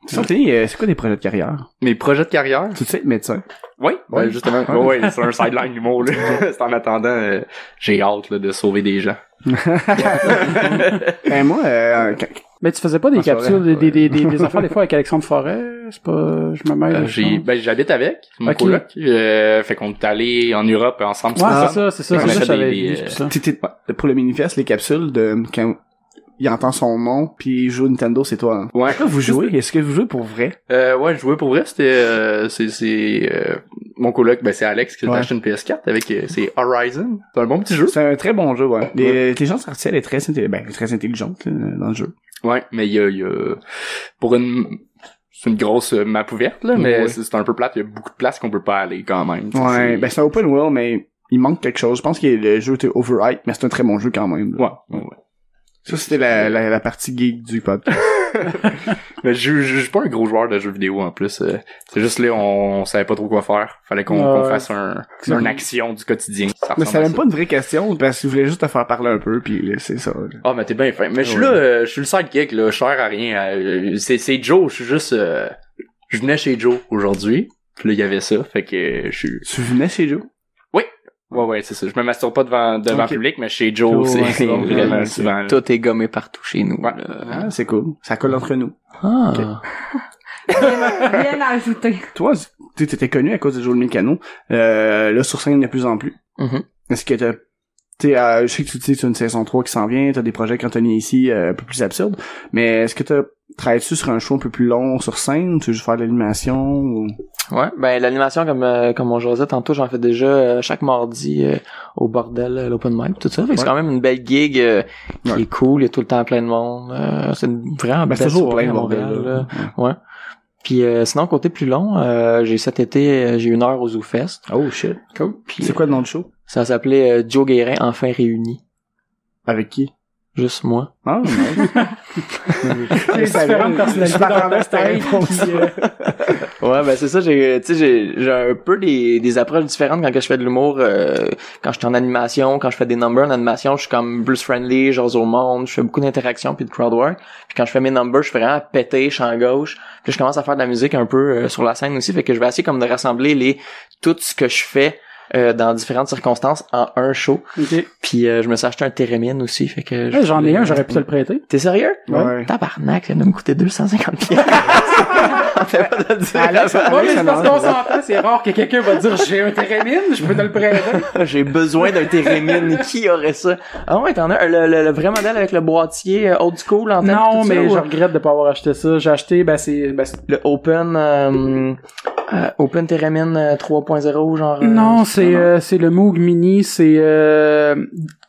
C'est quoi tes projets de carrière? Mes projets de carrière? Tu sais, médecin. Oui, justement. Oui, c'est un sideline d'humour, là. C'est en attendant, j'ai hâte, là, de sauver des gens. Ben, moi, mais tu faisais pas des capsules, des affaires des fois avec Alexandre Forêt? C'est pas, je me mêle. J'habite avec, mon coloc. Fait qu'on est allé en Europe ensemble. Ouais, c'est ça, j'avais vu ça. Pour le Minifest, les capsules de, quand il entend son nom puis il joue Nintendo, c'est toi. Hein? Ouais. Pourquoi vous jouez? Est-ce que vous jouez pour vrai? Ouais, je jouais pour vrai. C'était mon coloc, ben c'est Alex qui a acheté une PS4 avec c'est Horizon. C'est un bon petit jeu. C'est un très bon jeu, ouais. L'intelligence artificielle est très intelligente là, dans le jeu. Ouais, mais il y a pour une c'est une grosse map ouverte, là, mais c'est un peu plate. Il y a beaucoup de places qu'on peut pas aller quand même. Ouais, ben c'est un open world, mais il manque quelque chose. Je pense que le jeu était overhyped, mais c'est un très bon jeu quand même. Ouais. Ça, c'était la partie geek du podcast. Mais je suis pas un gros joueur de jeux vidéo en plus. C'est juste là, on savait pas trop quoi faire. Fallait qu'on fasse une action du quotidien. Mais c'est même pas une vraie question, parce que je voulais juste te faire parler un peu, puis là, c'est ça. Là. Ah, mais t'es bien fin. Mais je suis là, je suis le sidekick, là, je sers à rien. C'est Joe, je suis juste... je venais chez Joe aujourd'hui, puis là, il y avait ça, fait que je suis... Tu venais chez Joe? Ouais, c'est ça. Je me masturbe pas devant public, mais chez Joe, c'est vraiment souvent. Là. Tout est gommé partout chez nous. Ouais. Ah, c'est cool. Ça colle entre nous. Ah. Okay. Rien à ajouter. Toi, t'étais connu à cause de Joe Mécano. Là, sur scène, de plus en plus. Mm-hmm. Est-ce que je sais que tu as une saison 3 qui s'en vient, t'as des projets quand Anthony ici, un peu plus absurdes, mais est-ce que travailles-tu sur un show un peu plus long sur scène? Tu veux juste faire de l'animation ou... Ouais, ben l'animation comme on jasait tantôt, j'en fais déjà chaque mardi au bordel, l'open mic, tout ça. Fait que c'est quand même une belle gig qui est cool, il y a tout le temps plein de monde. C'est une vraiment belle soirée à Montréal. Là. Ouais. Puis sinon, côté plus long, cet été, j'ai 1 heure au Zoo Fest. Oh shit. Cool. Puis, c'est quoi le nom du show? Ça s'appelait Joe Guérin enfin réuni. Avec qui? Juste moi. Ah, nice. Les différentes personnalités dans le stage. Ouais, ben c'est ça, j'ai un peu des approches différentes quand que je fais de l'humour, quand je suis en animation, quand je fais des numbers en animation, je suis comme plus friendly, j'ose au monde, je fais beaucoup d'interactions puis de crowd work. Puis quand je fais mes numbers, je suis vraiment pété, je suis en gauche. Puis je commence à faire de la musique un peu sur la scène aussi, fait que je vais essayer comme de rassembler tout ce que je fais dans différentes circonstances en un show. Okay. Puis je me suis acheté un Térémine aussi, fait que j'en ai un, j'aurais pu te le prêter. T'es sérieux? Ouais. Tabarnak, ça va me coûter 250 $. On fait pas de dire. Alex, mais parce qu'on s'entend, c'est rare que quelqu'un va dire j'ai un Térémine, je peux te le prêter. J'ai besoin d'un Térémine. Qui aurait ça? Ah ouais, t'en as le vrai modèle avec le boîtier old school en tête. Non, mais ça, je regrette de pas avoir acheté ça. J'ai acheté, le Open Térémine 3.0 genre. Non, c'est le Moog Mini, c'est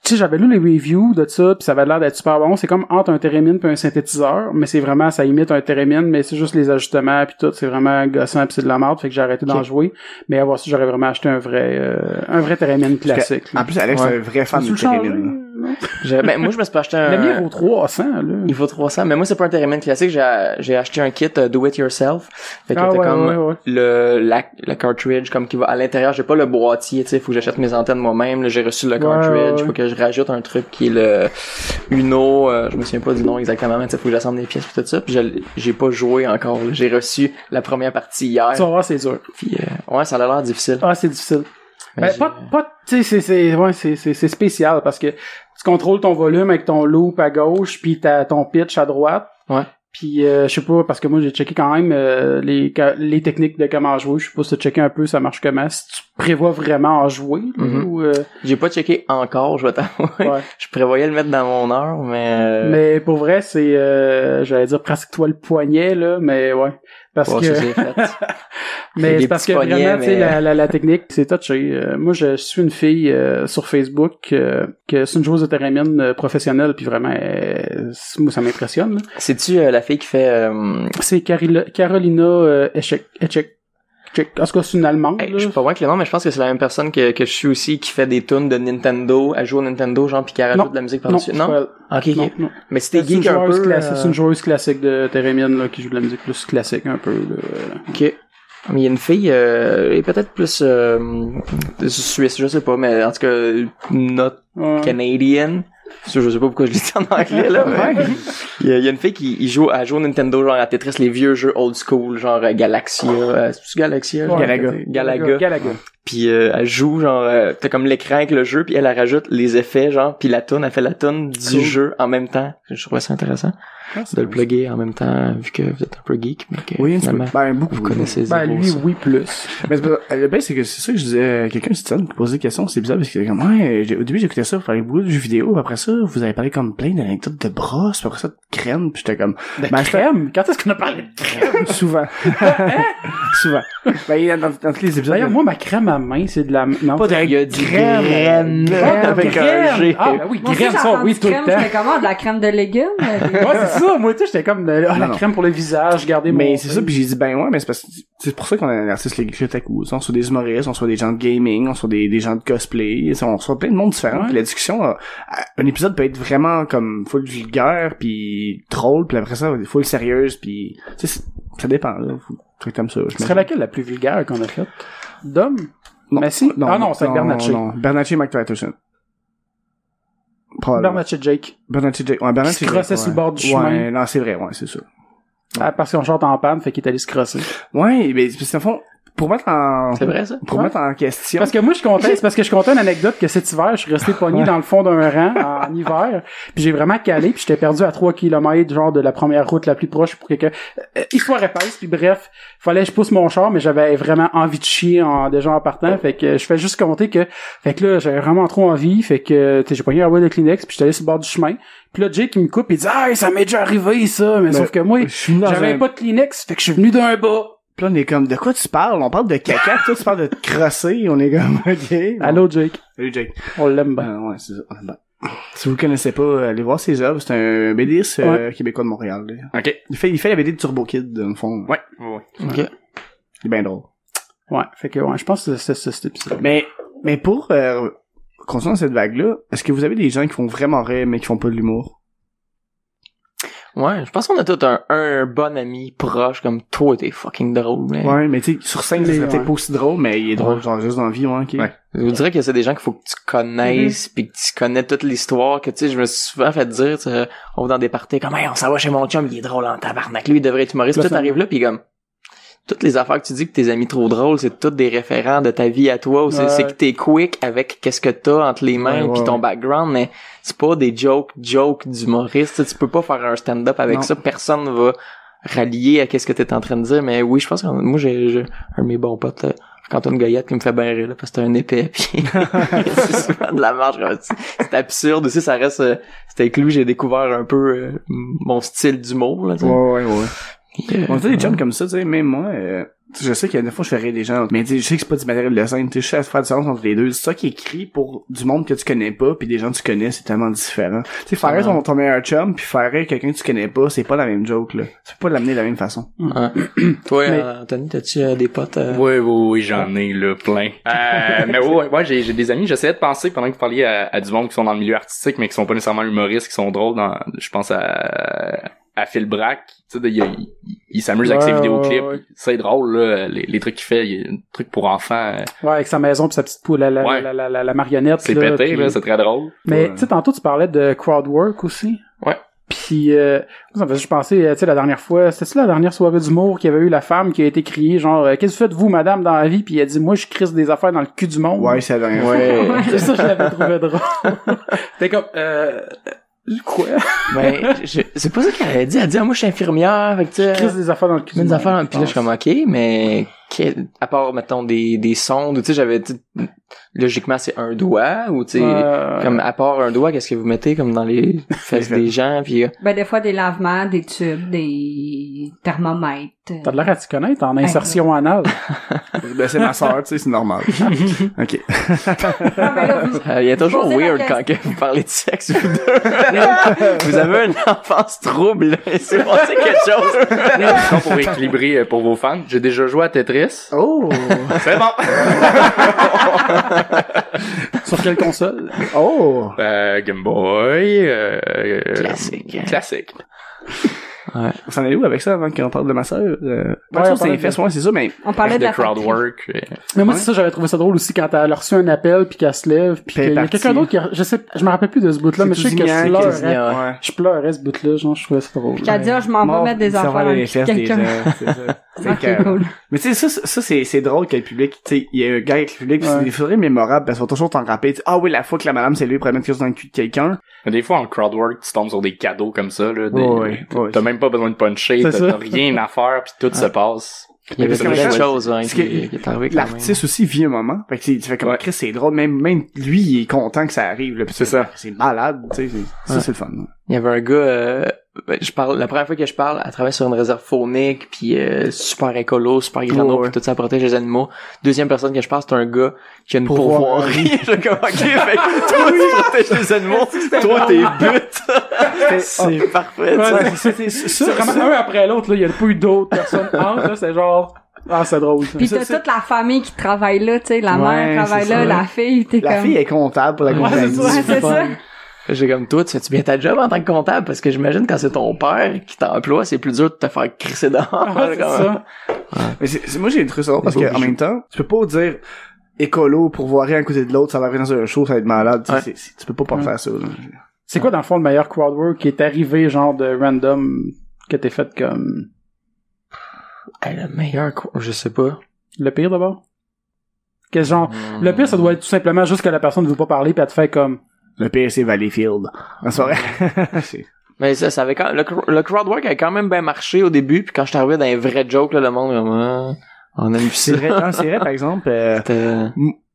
tu sais, j'avais lu les reviews de ça, puis ça avait l'air d'être super bon. C'est comme entre un Térémine puis un synthétiseur, mais c'est vraiment, ça imite un Térémine, mais c'est juste les ajustements puis tout, c'est vraiment gossant puis c'est de la merde, fait que j'ai arrêté d'en jouer. Mais à voir si j'aurais vraiment acheté un vrai Térémine classique. En plus, Alex, c'est un vrai fan de Térémine. Ben, moi, je me suis pas acheté un... Le mien vaut 300, là. Il vaut 300, mais moi, c'est pas un Térémine classique, j'ai acheté un kit do it yourself. Fait que t'as comme le cartridge, comme qui va à l'intérieur, j'ai pas le boîtier, tu sais, faut que j'achète mes antennes moi-même, là, j'ai reçu le cartridge, faut que je rajoute un truc qui est le Uno, je me souviens pas du nom exactement, mais tu sais, faut que j'assemble des pièces pis tout ça, pis j'ai pas joué encore, là. J'ai reçu la première partie hier. Tu vas voir, c'est dur. Puis ouais, ça a l'air difficile. Ah, c'est difficile. Ben, tu sais, c'est spécial parce que tu contrôles ton volume avec ton loop à gauche puis ton pitch à droite. Ouais. Puis je sais pas, parce que moi j'ai checké quand même les techniques de comment jouer. Je sais pas si tu as checké un peu ça marche comment, si tu prévois vraiment en jouer. Ou, j'ai pas checké encore, je vais t'avouer. Ouais. Je prévoyais le mettre dans mon heure, mais... Mais pour vrai, c'est j'allais dire presque toi le poignet, là, mais ouais. Parce que... mais c'est parce que vraiment, tu sais, la technique, c'est touché. Moi, je suis une fille sur Facebook que c'est une joueuse de Térémine professionnelle, puis vraiment, moi, ça m'impressionne. Là. C'est-tu la fille qui fait... C'est Carolina Echek. En tout cas, c'est une Allemande. Hey, je suis pas loin que le nom, mais je pense que c'est la même personne que je suis aussi, qui fait des tunes de Nintendo. Elle joue au Nintendo, genre, pis qui rajoute de la musique par-dessus. Non? Ok. Non. Mais c'était geek un peu. C'est une joueuse classique de Térémine, là, qui joue de la musique plus classique un peu, là. Ok. Mais il y a une fille, elle est peut-être plus, suisse, je sais pas, mais en tout cas, not Canadian. Je sais pas pourquoi je l'ai dit en anglais, là, mais il y a une fille qui joue au Nintendo, genre à Tetris, les vieux jeux old school, genre Galaxia, c'est-tu Galaxia? Galaga. Puis elle joue, genre, t'as comme l'écran avec le jeu, puis elle rajoute les effets, genre, puis elle fait la toune du jeu en même temps. Je trouvais ça intéressant. De le plugger en même temps, vu que vous êtes un peu geek, mais que finalement, beaucoup. Vous connaissez lui, oui, plus. Mais le pire, c'est que c'est ça que je disais, quelqu'un qui posait des questions, c'est bizarre, parce que comme, au début, j'écoutais ça, vous parlez beaucoup de jeux vidéo, après ça, vous avez parlé comme plein d'anecdotes de brosse, après ça, de crème, pis j'étais comme... De crème? Quand est-ce qu'on a parlé de crème? Souvent. Souvent. Dans tous les épisodes. D'ailleurs, moi, ma crème à main, c'est de la... Non, pas de crème. Avec un G. Ah, ben oui, crème, ça, oui, tout le temps. C'est comment, de la crème de légumes? Ouais, c'est ça, moi, tu sais, j'étais comme, la crème pour le visage, garder mon... Mais c'est ça, puis j'ai dit, ben ouais, mais c'est parce que c'est pour ça qu'on a un artiste les Otaku. On soit des humoristes, on soit des gens de gaming, on soit des gens de cosplay, on soit plein de monde différent, puis la discussion, un épisode peut être vraiment comme full vulgaire, puis drôle, puis après ça, full sérieuse, puis tu sais, ça dépend, là, truc comme ça. Ce serait laquelle la plus vulgaire qu'on a faite? Dom? Non, Messi? Non, c'est avec Bernatchez. Non, Bernatchez et Mike Patterson. Bernatchez Jake. Bernatchez Jake. Ouais, Bernatchez Jake. Il se crossait sur le bord du chemin. Ouais, non, c'est vrai, ouais, c'est ça. Ah, parce qu'on chante en panne, fait qu'il est allé se crosser. Ouais, mais c'est au fond, pour mettre en... C'est vrai, ça? Pour mettre en question... Parce que moi, c'est parce que je comptais une anecdote que cet hiver, je suis resté pogné dans le fond d'un rang en hiver, puis j'ai vraiment calé, puis j'étais perdu à 3 km, genre de la première route la plus proche pour quelqu'un. Histoire épaisse, puis bref, fallait que je pousse mon char, mais j'avais vraiment envie de chier déjà en partant, fait que je fais juste compter que, fait que là, j'avais vraiment trop envie, fait que, j'ai pogné la boîte de Kleenex, puis j'étais allé sur le bord du chemin. Puis là, Jake, il me coupe, il dit, ah, ça m'est déjà arrivé, ça, mais sauf que moi, j'avais pas de Kleenex, fait que je suis venu d'un bas. Pis là, on est comme, de quoi tu parles? On parle de caca, pis toi, tu parles de te crosser, on est comme, ok. Bon. Allô, Jake. Salut, Jake. On l'aime bien. Ouais, c'est ça. Ben. Si vous le connaissez pas, allez voir ses œuvres. C'est un BDiste québécois de Montréal. Là. Ok. Il fait la BD de Turbo Kid, dans le fond. Ouais. Ok. Il est bien drôle. Ouais, fait que, ouais, je pense que c'est cet épisode. Mais pour, continuer cette vague-là, est-ce que vous avez des gens qui font vraiment rire, mais qui font pas de l'humour? Ouais, je pense qu'on a tout un bon ami proche comme toi, t'es fucking drôle. Mais... Ouais, mais tu sais, sur scène, c'est peut-être pas aussi drôle, mais il est drôle, genre juste dans la vie, ouais, ok. Ouais. Je vous dirais que c'est des gens qu'il faut que tu connaisses, pis que tu connais toute l'histoire, que tu sais, je me suis souvent fait dire, on va dans des parties comme, hey, on s'en va chez mon chum, il est drôle en tabarnak, lui, il devrait être humoriste, tout arrive là, pis comme, toutes les affaires que tu dis que tes amis trop drôles, c'est toutes des référents de ta vie à toi, ou c'est que t'es quick avec qu'est-ce que t'as entre les mains pis ton background, mais c'est pas des jokes d'humoriste, tu peux pas faire un stand-up avec ça, personne va rallier à qu'est-ce que t'es en train de dire, mais oui, je pense que moi, j'ai un de mes bons potes, Antoine Goyette, qui me fait bien rire, là, parce que c'est un épais, pis c'est souvent de la marge, c'est absurde aussi, ça reste, c'était avec lui, j'ai découvert un peu mon style d'humour, là, t'sais. Ouais. On a des chums comme ça, tu sais, même moi, je sais qu'il y a des fois je fais rire des gens, mais je sais que c'est pas du matériel de scène, tu sais, je sais faire la différence entre les deux. C'est ça qui est écrit pour du monde que tu connais pas, puis des gens que tu connais, c'est tellement différent. Tu sais, faire rire ton meilleur chum, puis faire rire quelqu'un que tu connais pas, c'est pas la même joke, là. Tu peux pas l'amener de la même façon. Toi, Anthony, t'as-tu des potes? Oui, j'en ai, là, plein. Mais ouais, j'ai des amis, j'essayais de penser, pendant que vous parliez à du monde qui sont dans le milieu artistique, mais qui sont pas nécessairement humoristes, qui sont drôles je pense à Phil Brack, tu sais, il s'amuse avec ses vidéoclips, c'est drôle, là, les trucs qu'il fait, il y a un truc pour enfants. Ouais, avec sa maison pis sa petite poule, la marionnette. C'est pété, pis... là, c'est très drôle. Mais, tu sais, tantôt, tu parlais de crowd work aussi. Ouais. Pis, ça me faisait juste penser, tu sais, la dernière fois, c'était la dernière soirée d'humour qu'il y avait eu la femme qui a été criée, genre, qu'est-ce que vous faites, vous, madame, dans la vie? Pis elle a dit, moi, je crisse des affaires dans le cul du monde. Ouais, c'est la dernière fois. C'est ça, je l'avais trouvé drôle. T'es comme, quoi? Mais c'est pas ça qu'elle avait dit. Elle a dit, moi, je suis infirmière. Fait que, tu sais. Crise des affaires dans le cul. Des affaires puis là, je suis comme, ok, mais, à part, mettons, des sondes, ou tu sais, j'avais, logiquement, c'est un doigt, ou tu sais, comme, à part un doigt, qu'est-ce que vous mettez, comme dans les fesses des gens, puis ben, des fois, des lavements, des tubes, des thermomètres. T'as de l'air à t'y connaître en insertion anale. Ben, c'est ma sœur, tu sais, c'est normal. OK. Il y a toujours weird quand vous parlez de sexe, vous deux. Vous avez une enfance trouble, là. C'est passé quelque chose. Pour équilibrer pour vos fans, j'ai déjà joué à Tetris. Oh! C'est bon! Sur quelle console? Oh! Game Boy. Classique. Ouais. On s'en est où avec ça avant qu'on parle de ma sœur? C'est les fesses, c'est ça, mais... On parlait de la crowd work. Mais moi, c'est ça, j'avais trouvé ça drôle aussi quand elle a reçu un appel puis qu'elle se lève puis qu'il y a quelqu'un d'autre qui je me rappelle plus de ce bout-là, mais je sais que je pleurais ce bout-là, genre, je trouvais ça drôle. Puis elle dit, je m'en vais mettre des enfants dans le cul de quelqu'un. C'est cool. Mais tu sais, ça, c'est drôle que le public, tu sais, il y a un gars avec le public, c'est très mémorable parce qu'on va toujours t'en rappeler, ah oui, la fois que la madame s'est levée pour mettre quelque chose dans le cul de quelqu'un. Des fois, en crowdwork, tu tombes sur des cadeaux comme ça, là. T'as même pas besoin de puncher, t'as rien à faire, pis tout se passe. Il y avait plein de choses, qui est arrivé. L'artiste aussi vit un moment. Fait que tu fais comme Chris, c'est drôle. Même lui, il est content que ça arrive, là. Pis c'est ça. C'est malade, tu sais. Ça, c'est le fun. Il y avait un gars, la première fois que je parle, elle travaille sur une réserve faunique, puis super écolo, super grano, puis tout ça protège les animaux. Deuxième personne que je parle, c'est un gars qui a une pourvoirie. Je suis comme, ok, fait que toi, tu protèges les animaux, toi, t'es but. C'est parfait, c'est vraiment un après l'autre, là, il y a pas eu d'autres personnes entre, là, c'est genre... Ah, c'est drôle. Ça. Puis t'as toute la famille qui travaille là, tu sais, la mère travaille là, la fille, t'es comme... La fille est comptable pour la compagnie. Ouais, c'est ça. J'ai comme toi, tu fais-tu bien ta job en tant que comptable? Parce que j'imagine quand c'est ton père qui t'emploie, c'est plus dur de te faire crisser dehors. C'est ça. Mais moi, j'ai trouvé ça drôle parce que en même temps, tu peux pas dire écolo pour voir rien à côté de l'autre, ça va arriver dans un show, ça va être malade. Tu peux pas faire ça. Là. C'est quoi, dans le fond, le meilleur crowdwork qui est arrivé, genre, de random, que t'es fait comme... Le meilleur, je sais pas. Le pire, d'abord? Quel genre... Le pire, ça doit être tout simplement juste que la personne ne veut pas parler pis elle te fait comme... Le pire, c'est Valleyfield. C'est vrai. Mais ça avait quand... le crowdwork avait quand même bien marché au début, puis quand je suis arrivé dans les vrais jokes, là, le monde, on aime c'est vrai, par exemple,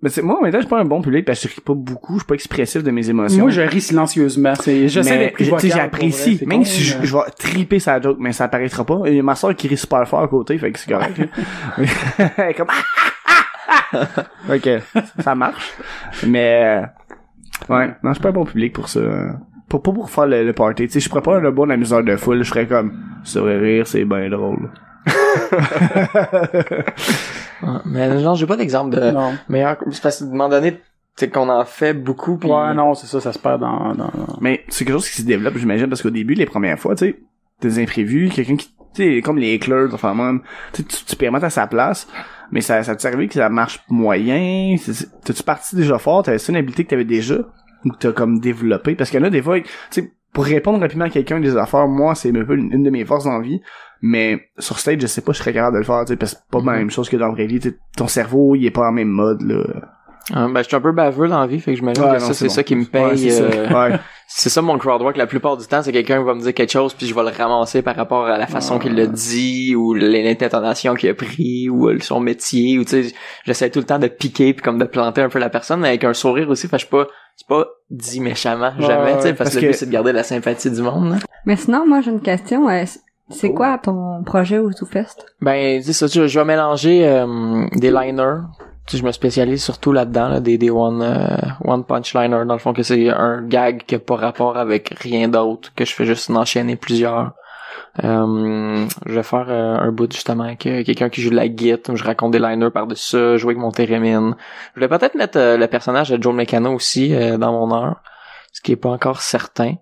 mais moi, en même temps, je suis pas un bon public parce que je ris pas beaucoup, je suis pas expressif de mes émotions. Moi, je ris silencieusement. J'essaie d'être plus vocal. J'apprécie. Vrai, même si je vais triper sa joke, mais ça apparaîtra pas. Il y a ma soeur qui rit super fort à côté, fait que c'est correct. Elle est comme, ok, ça marche. Mais, ouais, non, je suis pas un bon public pour ça. Pas pour faire le party. Tu sais, je ferais pas un bon amuseur de foule, je ferais comme, ça devrait rire, c'est ben drôle. Mais non, j'ai pas d'exemple de meilleur. C'est parce qu'à un moment donné, c'est qu'on en fait beaucoup. Pis... Ouais, non, c'est ça se perd dans... Mais c'est quelque chose qui se développe, j'imagine, parce qu'au début, les premières fois, tu sais, des imprévus, quelqu'un qui, tu sais, comme les éclairs, enfin même, tu permets à sa place, mais ça t'est arrivé que ça marche moyen. T'as-tu parti déjà fort? T'avais une habilité que t'avais déjà ou que t'as comme développé? Parce qu'il y en a des fois, tu sais, pour répondre rapidement à quelqu'un des affaires, moi, c'est un peu une de mes forces en vie. Mais sur stage, je sais pas, je serais capable de le faire, tu sais, parce que c'est pas la même chose que dans la vraie vie. T'sais, ton cerveau, il est pas en même mode, là. Ben, je suis un peu baveux dans la vie, fait que j'imagine que ça, c'est ça qui me paye. C'est ça mon crowdwork. La plupart du temps, c'est quelqu'un qui va me dire quelque chose, puis je vais le ramasser par rapport à la façon qu'il le dit, ou l'intonation qu'il a pris, ou son métier, ou tu sais, j'essaie tout le temps de piquer, puis comme de planter un peu la personne, mais avec un sourire aussi, fait que c'est pas dit méchamment, jamais, tu sais, parce que le but, c'est de garder la sympathie du monde, là. Mais sinon, moi, j'ai une question. C'est quoi ton projet au ZooFest? Ben, c'est ça, je vais mélanger des liners. Tu sais, je me spécialise surtout là-dedans, là, des one punch liners, dans le fond, que c'est un gag qui a pas rapport avec rien d'autre, que je fais juste enchaîner plusieurs. Je vais faire un bout justement avec quelqu'un qui joue de la guitare, où je raconte des liners par-dessus ça, jouer avec mon thérémine. Je vais peut-être mettre le personnage de Joe Mécano aussi dans mon heure, ce qui est pas encore certain.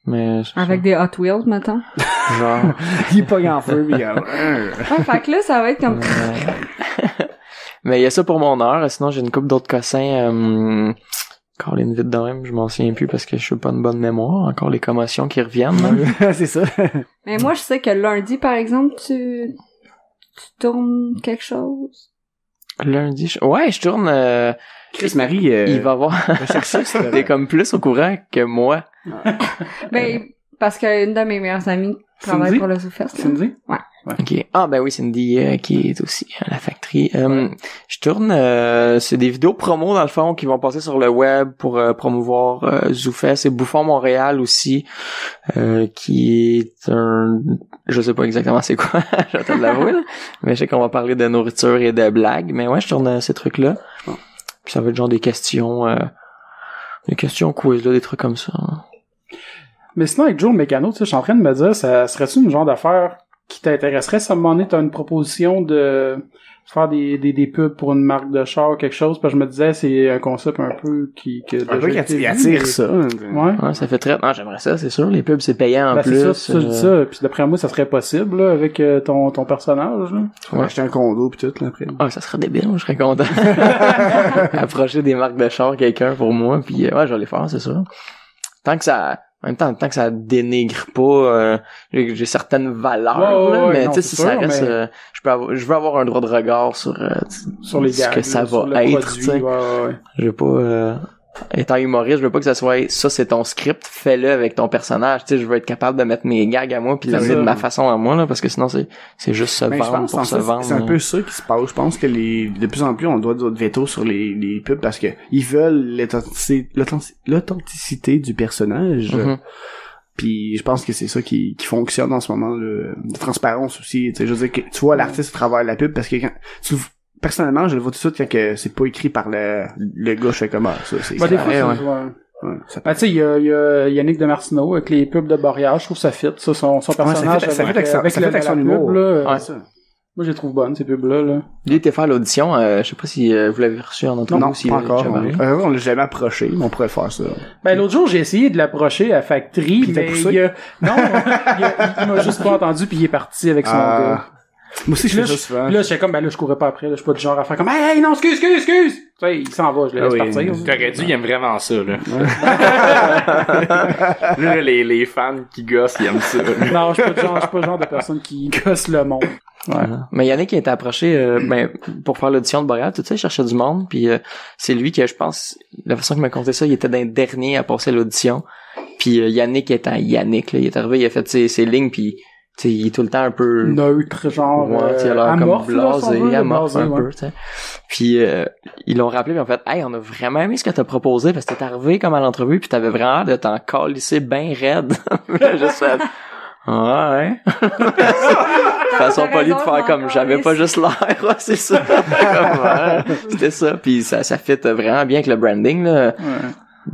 Mais avec des Hot Wheels, mettons. Genre. Il est pas en feu, mais fait que là, ça va être comme... Mais il y a ça pour mon heure, sinon j'ai une couple d'autres cossins, Colin vite de même, je m'en souviens plus parce que je suis pas une bonne mémoire, encore les commotions qui reviennent. C'est ça. Mais moi, je sais que lundi, par exemple, tu tournes quelque chose. Lundi, je tourne, Chris Marie, il va voir. T'es comme plus au courant que moi. Ben, parce qu'une de mes meilleures amies travaille pour le ZooFest. Cindy? Ouais. Ok. Ah, ben oui, Cindy, qui est aussi à la factory. Je tourne, c'est des vidéos promo, dans le fond, qui vont passer sur le web pour promouvoir ZooFest et Bouffon Montréal aussi, qui est je sais pas exactement c'est quoi, je vais te l'avouer, là. Mais je sais qu'on va parler de nourriture et de blagues, mais ouais, je tourne ces trucs-là. Puis ça va être genre des questions quiz, là, des trucs comme ça. Mais sinon, avec Joe Mécano, tu sais, je suis en train de me dire, ça serait-tu une genre d'affaire qui t'intéresserait? Si à un moment donné, t'as une proposition de faire des pubs pour une marque de char ou quelque chose, parce que je me disais, c'est un concept un peu qui un peu qui attire ça. Ouais, ça fait très... Non, j'aimerais ça, c'est sûr. Les pubs, c'est payant en plus. C'est ça, je dis ça. Puis d'après moi, ça serait possible, là, avec ton personnage, là. Ouais, acheter un condo pis tout, là, après. Ah, ça serait débile, je serais content. Approcher des marques de char, quelqu'un pour moi, puis ouais, je vais les faire, c'est sûr. En même temps, tant que ça dénigre pas, j'ai certaines valeurs, là, mais tu sais, si ça reste, mais... je veux avoir un droit de regard sur les ce gags, que ça va être, tu sais. Je veux pas, étant humoriste, je veux pas que ça soit, ça c'est ton script, fais-le avec ton personnage, tu sais, je veux être capable de mettre mes gags à moi puis l'amener de ma façon à moi, là, parce que sinon c'est juste se vendre pour se vendre. C'est un peu ça qui se passe. Je pense que de plus en plus on doit de veto sur les pubs parce que ils veulent l'authenticité du personnage. Puis je pense que c'est ça qui fonctionne en ce moment, de transparence aussi. Tu sais, je veux dire que tu vois l'artiste à travers la pub parce que personnellement, je le vois tout de suite quand que c'est pas écrit par le gars, je fais comme ça. C'est des fois, ouais, tu sais, il y a Yannick de Martineau avec les pubs de Boreal, je trouve ça fit, ça, son personnage ça fait avec son humour. Là, ça. Moi, je les trouve bonnes, ces pubs-là, là. Lui était faire l'audition, je sais pas si vous l'avez reçu en entrevue. Non, pas encore. On l'a jamais approché, mais on pourrait faire ça. Ben, l'autre jour, j'ai essayé de l'approcher à Factory, mais il m'a juste pas entendu, puis il est parti avec son gars. Moi aussi, je fais ça souvent. Là, j'étais comme, ben là, je courais pas après, là, je suis pas du genre à faire comme, hey, non, excuse! Tu sais, il s'en va, je le laisse partir. T'aurais dû, il aime vraiment ça, là. Là, les fans qui gossent, ils aiment ça. Non, je suis pas le genre de personne qui gosse le monde. Ouais. Mais Yannick a été approché pour faire l'audition de Boreal, tout ça, il cherchait du monde, puis c'est lui qui, je pense, la façon qu'il m'a conté ça, il était d'un dernier à passer l'audition. Puis Yannick étant Yannick, là, il est arrivé, il a fait ses lignes, puis t'sais, il est tout le temps un peu neutre, genre il a l'air amorphe, comme blasé, amorphe un peu, t'sais. Puis ils l'ont rappelé, puis en fait, hey, on a vraiment aimé ce que t'as proposé, parce que t'es arrivé comme à l'entrevue, puis t'avais vraiment l'air de t'en calisser ben raide. Juste fait, ouais. Façon polie de faire comme j'avais pas juste l'air, ouais, c'est ça. C'était ça, puis ça fit vraiment bien avec le branding, là. Ouais.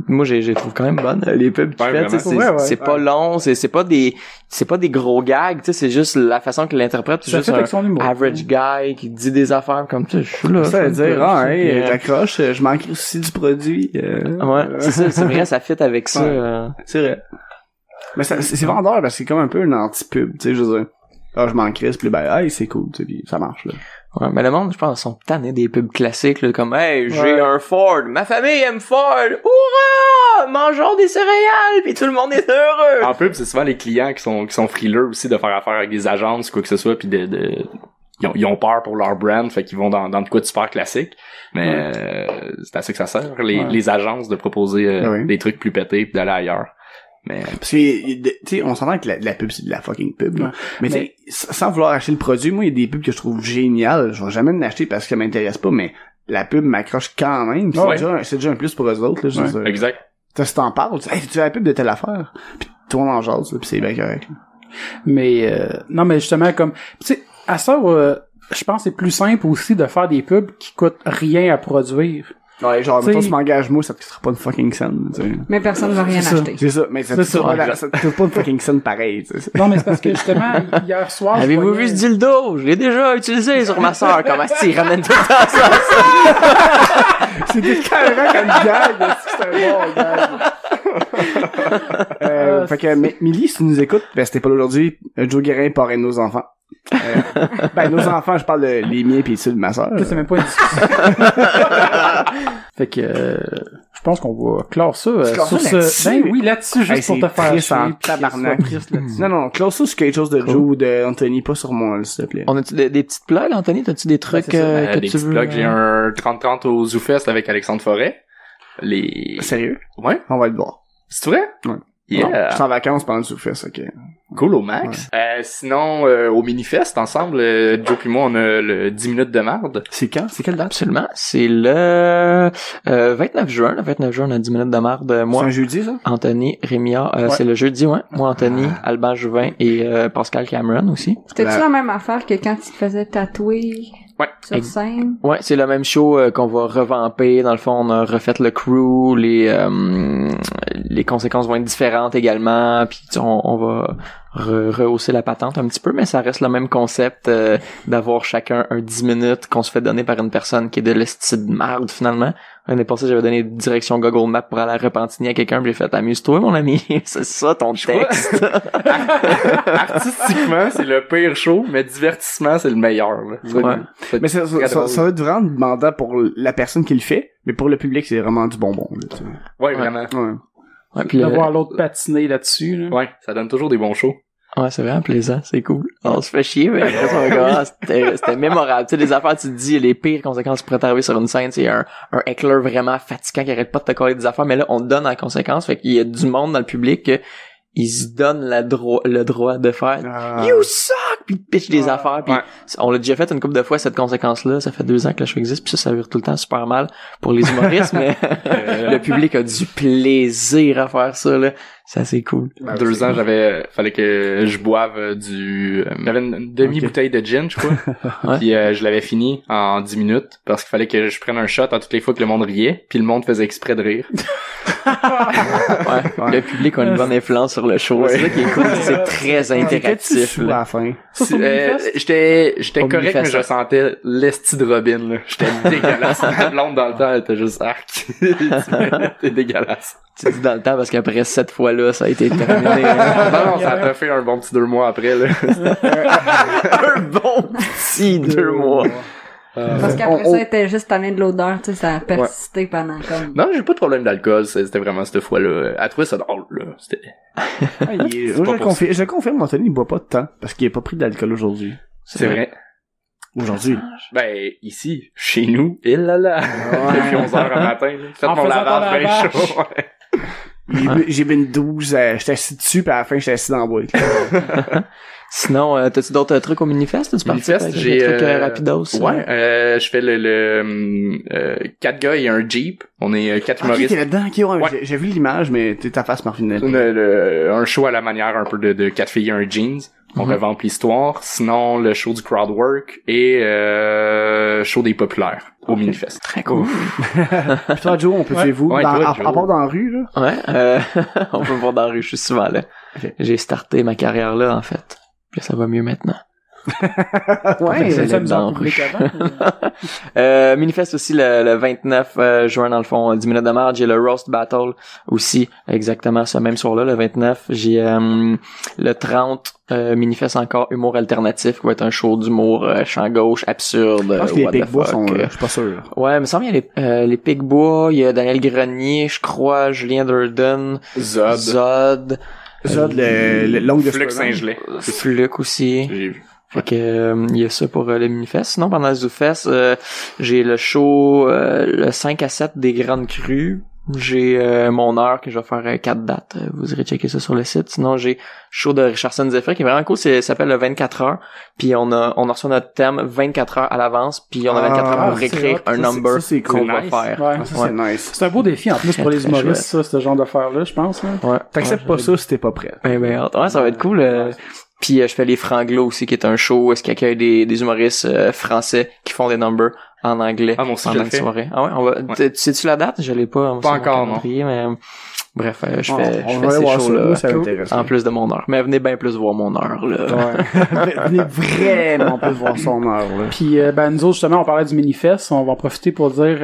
Moi, j'ai trouve quand même bonne les pubs qu'il fait, c'est pas long, c'est pas des gros gags, tu sais, c'est juste la façon qu'il l'interprète, c'est juste un average guy qui dit des affaires comme tu sais, je suis là. Ça veut dire j'accroche, je manque aussi du produit. Ouais, c'est ça, c'est vrai, ça fit avec ça. C'est vrai. Mais c'est vendeur parce que c'est comme un peu une anti-pub, tu sais, je veux dire. Je m'en crisse, puis c'est cool, tu sais, puis ça marche, là. Ouais, mais le monde, je pense, sont tannés des pubs classiques, là, comme, hey, j'ai un Ford, ma famille aime Ford, hurrah! Mangeons des céréales, puis tout le monde est heureux! En pub, c'est souvent les clients qui sont frileux aussi de faire affaire avec des agences, quoi que ce soit, puis ils ont peur pour leur brand, fait qu'ils vont dans de quoi de super classique. Mais, c'est à ça que ça sert, les agences, de proposer des trucs plus pétés puis d'aller ailleurs. Mais parce que tu sais, on s'entend que la pub c'est de la fucking pub là. Mais tu sais, sans vouloir acheter le produit, moi il y a des pubs que je trouve géniales, je vais jamais l'acheter parce que ça m'intéresse pas, mais la pub m'accroche quand même. C'est déjà un plus pour eux autres là, exact. Si t'en parles, tu sais, tu as la pub de telle affaire, puis toi en jase, puis c'est bien correct. Mais non, mais justement comme tu sais, à ça je pense que c'est plus simple aussi de faire des pubs qui coûtent rien à produire. Ouais, genre, mettons, si m'engage-moi, ça te coûtera pas une fucking scène, tu sais. Mais personne va rien acheter. C'est ça, mais ça te coûte pas une fucking scène pareil, tu sais. Non, mais c'est parce que, justement, hier soir, avez-vous vu ce dildo? Je l'ai déjà utilisé sur ma sœur, comme il ramène tout le temps ça. C'était carrément comme gag, c'est un bon gag. Fait que, Milly, si tu nous écoutes, ben, c'était pas là aujourd'hui, Joe Guérin parraine nos enfants. Nos enfants, je parle de les miens pis ceux de ma sœur. C'est même pas une discussion. Fait que je pense qu'on va clore ça sur ce. Ben oui, là-dessus, juste pour te faire chier. Tabarnak. Non, clore ça sur quelque chose de Joe ou de Anthony, pas sur moi, s'il te plaît. On a-tu des petites plugs, Anthony? T'as-tu des trucs que des tu veux? Plugs, j'ai un 30-30 au ZooFest avec Alexandre Forêt. Sérieux? Ouais. On va le voir. C'est vrai? Ouais. Yeah. Je suis en vacances pendant le ZooFest, ok. Cool au max. Ouais. Sinon, au Minifest, ensemble, Joe et moi, on a le 10 minutes de marde. C'est quand? C'est quelle date? Absolument. C'est le 29 juin. Le 29 juin, on a 10 minutes de marde. Moi, c'est un jeudi, ça? Anthony, Rémia, c'est le jeudi, ouais. Moi, Anthony, Alban Jouvin et Pascal Cameron aussi. C'était-tu la même affaire que quand tu te faisais tatouer sur scène? Ouais, c'est le même show qu'on va revamper. Dans le fond, on a refait le crew. Les conséquences vont être différentes également. Puis on va rehausser la patente un petit peu, mais ça reste le même concept d'avoir chacun un 10 minutes qu'on se fait donner par une personne qui est de l'esti de marde finalement. L'année passée, j'avais donné direction Google Maps pour aller à Repentigny à quelqu'un, puis j'ai fait amuse-toi mon ami, c'est ça ton texte. Artistiquement, c'est le pire show, mais divertissement, c'est le meilleur. Là. Ouais. Mais ça va être vraiment demandant pour la personne qui le fait, mais pour le public, c'est vraiment du bonbon. Là, ouais, vraiment. Ouais, puis voir l'autre patiner là-dessus. Là. Ouais, ça donne toujours des bons shows. Ouais, c'est vraiment plaisant, c'est cool. On se fait chier, mais après ça, c'était mémorable. Tu sais, les affaires, tu te dis, les pires conséquences qui pourraient arriver sur une scène, c'est un heckler vraiment fatigant qui arrête pas de te coller des affaires, mais là, on te donne en conséquence, fait qu'il y a du monde dans le public que ils se donnent le droit de faire You suck! pitch des affaires, puis on l'a déjà fait une couple de fois, cette conséquence-là. Ça fait 2 ans que le show existe, puis ça vire tout le temps super mal pour les humoristes, mais le public a du plaisir à faire ça, là. C'est assez cool. 2 ans, fallait que je boive j'avais une demi-bouteille de gin, je crois. Puis je l'avais fini en 10 minutes parce qu'il fallait que je prenne un shot à toutes les fois que le monde riait, puis le monde faisait exprès de rire. Le public a une bonne influence sur le show. C'est ça qui est cool, c'est très interactif. À la fin. J'étais correct, mais je sentais l'esti de Robin, là. J'étais dégueulasse. La blonde dans le temps, elle était juste arc. C'était dégueulasse. Tu dis dans le temps parce qu'après 7 fois-là, ça a été terminé. Non, ça a fait un bon petit 2 mois après, là. Un bon petit 2 mois. Parce qu'après ça, elle était juste tannée de l'odeur, tu sais, ça a persisté pendant comme... Non, j'ai pas de problème d'alcool, c'était vraiment cette fois-là. À trouver ça drôle, là. C'était... je confirme, Anthony, il boit pas de temps, parce qu'il a pas pris d'alcool aujourd'hui. C'est vrai. Aujourd'hui. Ben, ici, chez nous, et là là. Depuis 11h le matin, là. Faites mon lavage bien chaud. J'ai bu une 12, j'étais assis dessus, puis à la fin, j'étais assis dans la boîte. Sinon, t'as-tu d'autres trucs au Minifest? Tu Minifest, j'ai des trucs rapidos? Je fais le 4 gars et un Jeep. On est 4 humoristes. T'es là-dedans, j'ai vu l'image, mais ta face m'a revenue. Un show à la manière un peu de 4 filles et un jeans. On revampe l'histoire. Sinon, le show du crowdwork et show des populaires au Minifest. Très cool. Puis toi, Joe, on peut suivre vous? À part dans la rue, là? Ouais, on peut me voir dans la rue, je suis souvent là. Okay. J'ai starté ma carrière là, en fait. Puis ça va mieux maintenant. Ça me semble public avant. Minifest aussi le 29 juin, dans le fond, 10 minutes de marge. J'ai le Roast Battle aussi, exactement ce même soir-là, le 29. J'ai le 30 Minifest encore, humour alternatif, qui va être un show d'humour champ gauche, absurde. Je pense que les Picbois sont là, je suis pas sûr. Ouais, mais il me semble qu'il y a les Picbois, il y a Daniel Grenier, je crois, Julien Durden, Zod, l'ongle de Flux Saint-Gelais. Flux aussi. J'ai vu. Fait que il y a ça pour le Minifest. Sinon, pendant le ZooFest, j'ai le show le 5 à 7 des Grandes Crues. J'ai mon heure que je vais faire 4 dates. Vous irez checker ça sur le site. Sinon, j'ai show de Richardson Zephyr qui est vraiment cool. Ça s'appelle le 24 heures. Puis on a reçu notre thème 24 heures à l'avance. Puis on a 24 heures pour réécrire un number qu'on va faire. Ouais, c'est nice. C'est un beau défi en plus pour les humoristes, ça, ce genre d'affaires-là, je pense. Hein. Ouais. T'acceptes pas ça si t'es pas prêt. Ben, ouais, ça va être cool. Puis je fais les Franglots aussi, qui est un show où est-ce qu'il accueille des humoristes français qui font des numbers en anglais mon aussi, pendant la soirée. Ah ouais, on va. Ouais. Sais-tu la date? Je l'ai pas. Pas encore, non. Mais bref, je fais ces shows-là en plus de mon heure. Mais venez bien plus voir mon heure, là. Ouais. Venez vraiment plus voir son heure, là. Puis, nous autres, justement, on parlait du Minifest. On va en profiter pour dire,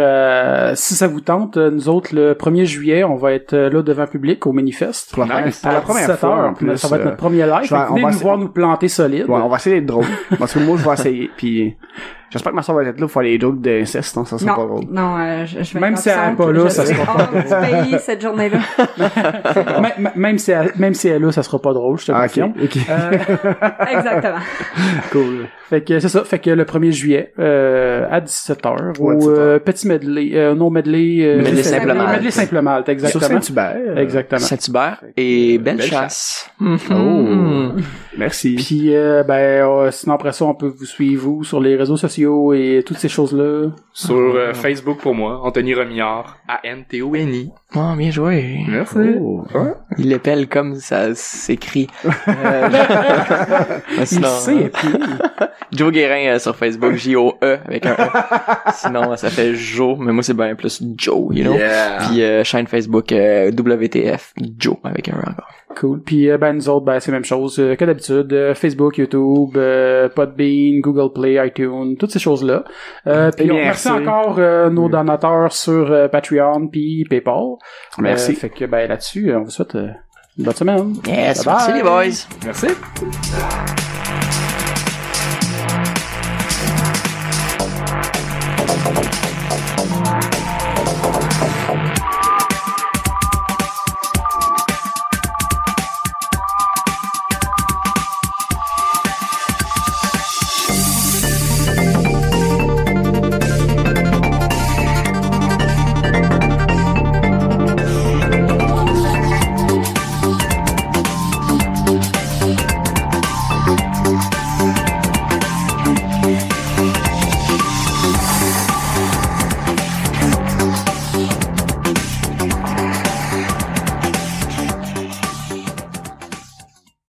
si ça vous tente, nous autres, le 1er juillet, on va être là devant public au Minifest. Pour la première fois, en plus. Ça va être notre premier live. Venez nous voir nous planter solide. Ouais, on va essayer d'être drôle. Parce que moi, je vais essayer. Puis, j'espère que ma soeur va être là pour faire les jokes d'inceste, non? Ça sera pas drôle. Non, je vais même si elle n'est pas là, ça sera pas drôle. Je vais cette journée-là. Même si elle est là, ça sera pas drôle, je te confirme. Okay. Exactement. Cool. Fait que c'est ça. Fait que le 1er juillet, à 17h, au petit medley, medley simple malt. Medley simple malt, exactement. Sur Saint-Hubert. Exactement. Saint-Hubert et Belle Chasse. Oh. Merci. Puis, sinon après ça, on peut vous suivre vous sur les réseaux sociaux et toutes ces choses-là. Sur Facebook pour moi, Anthony Remillard, ANTONI. Oh, bien joué. Merci. Oh. Il l'appelle comme ça s'écrit. Sinon, il sait, puis... Joe Guérin sur Facebook, J-O-E avec un E. Sinon, ça fait Joe, mais moi c'est bien plus Joe, you know. Yeah. Puis chaîne Facebook WTF Joe avec un E encore. Cool. Puis nous autres, c'est la même chose que d'habitude. Facebook, YouTube, Podbean, Google Play, iTunes, toutes ces choses-là. Puis on remercie encore nos donateurs sur Patreon puis PayPal. Merci. Fait que là-dessus, on vous souhaite une bonne semaine. Yes, bye bye. merci les boys. Merci.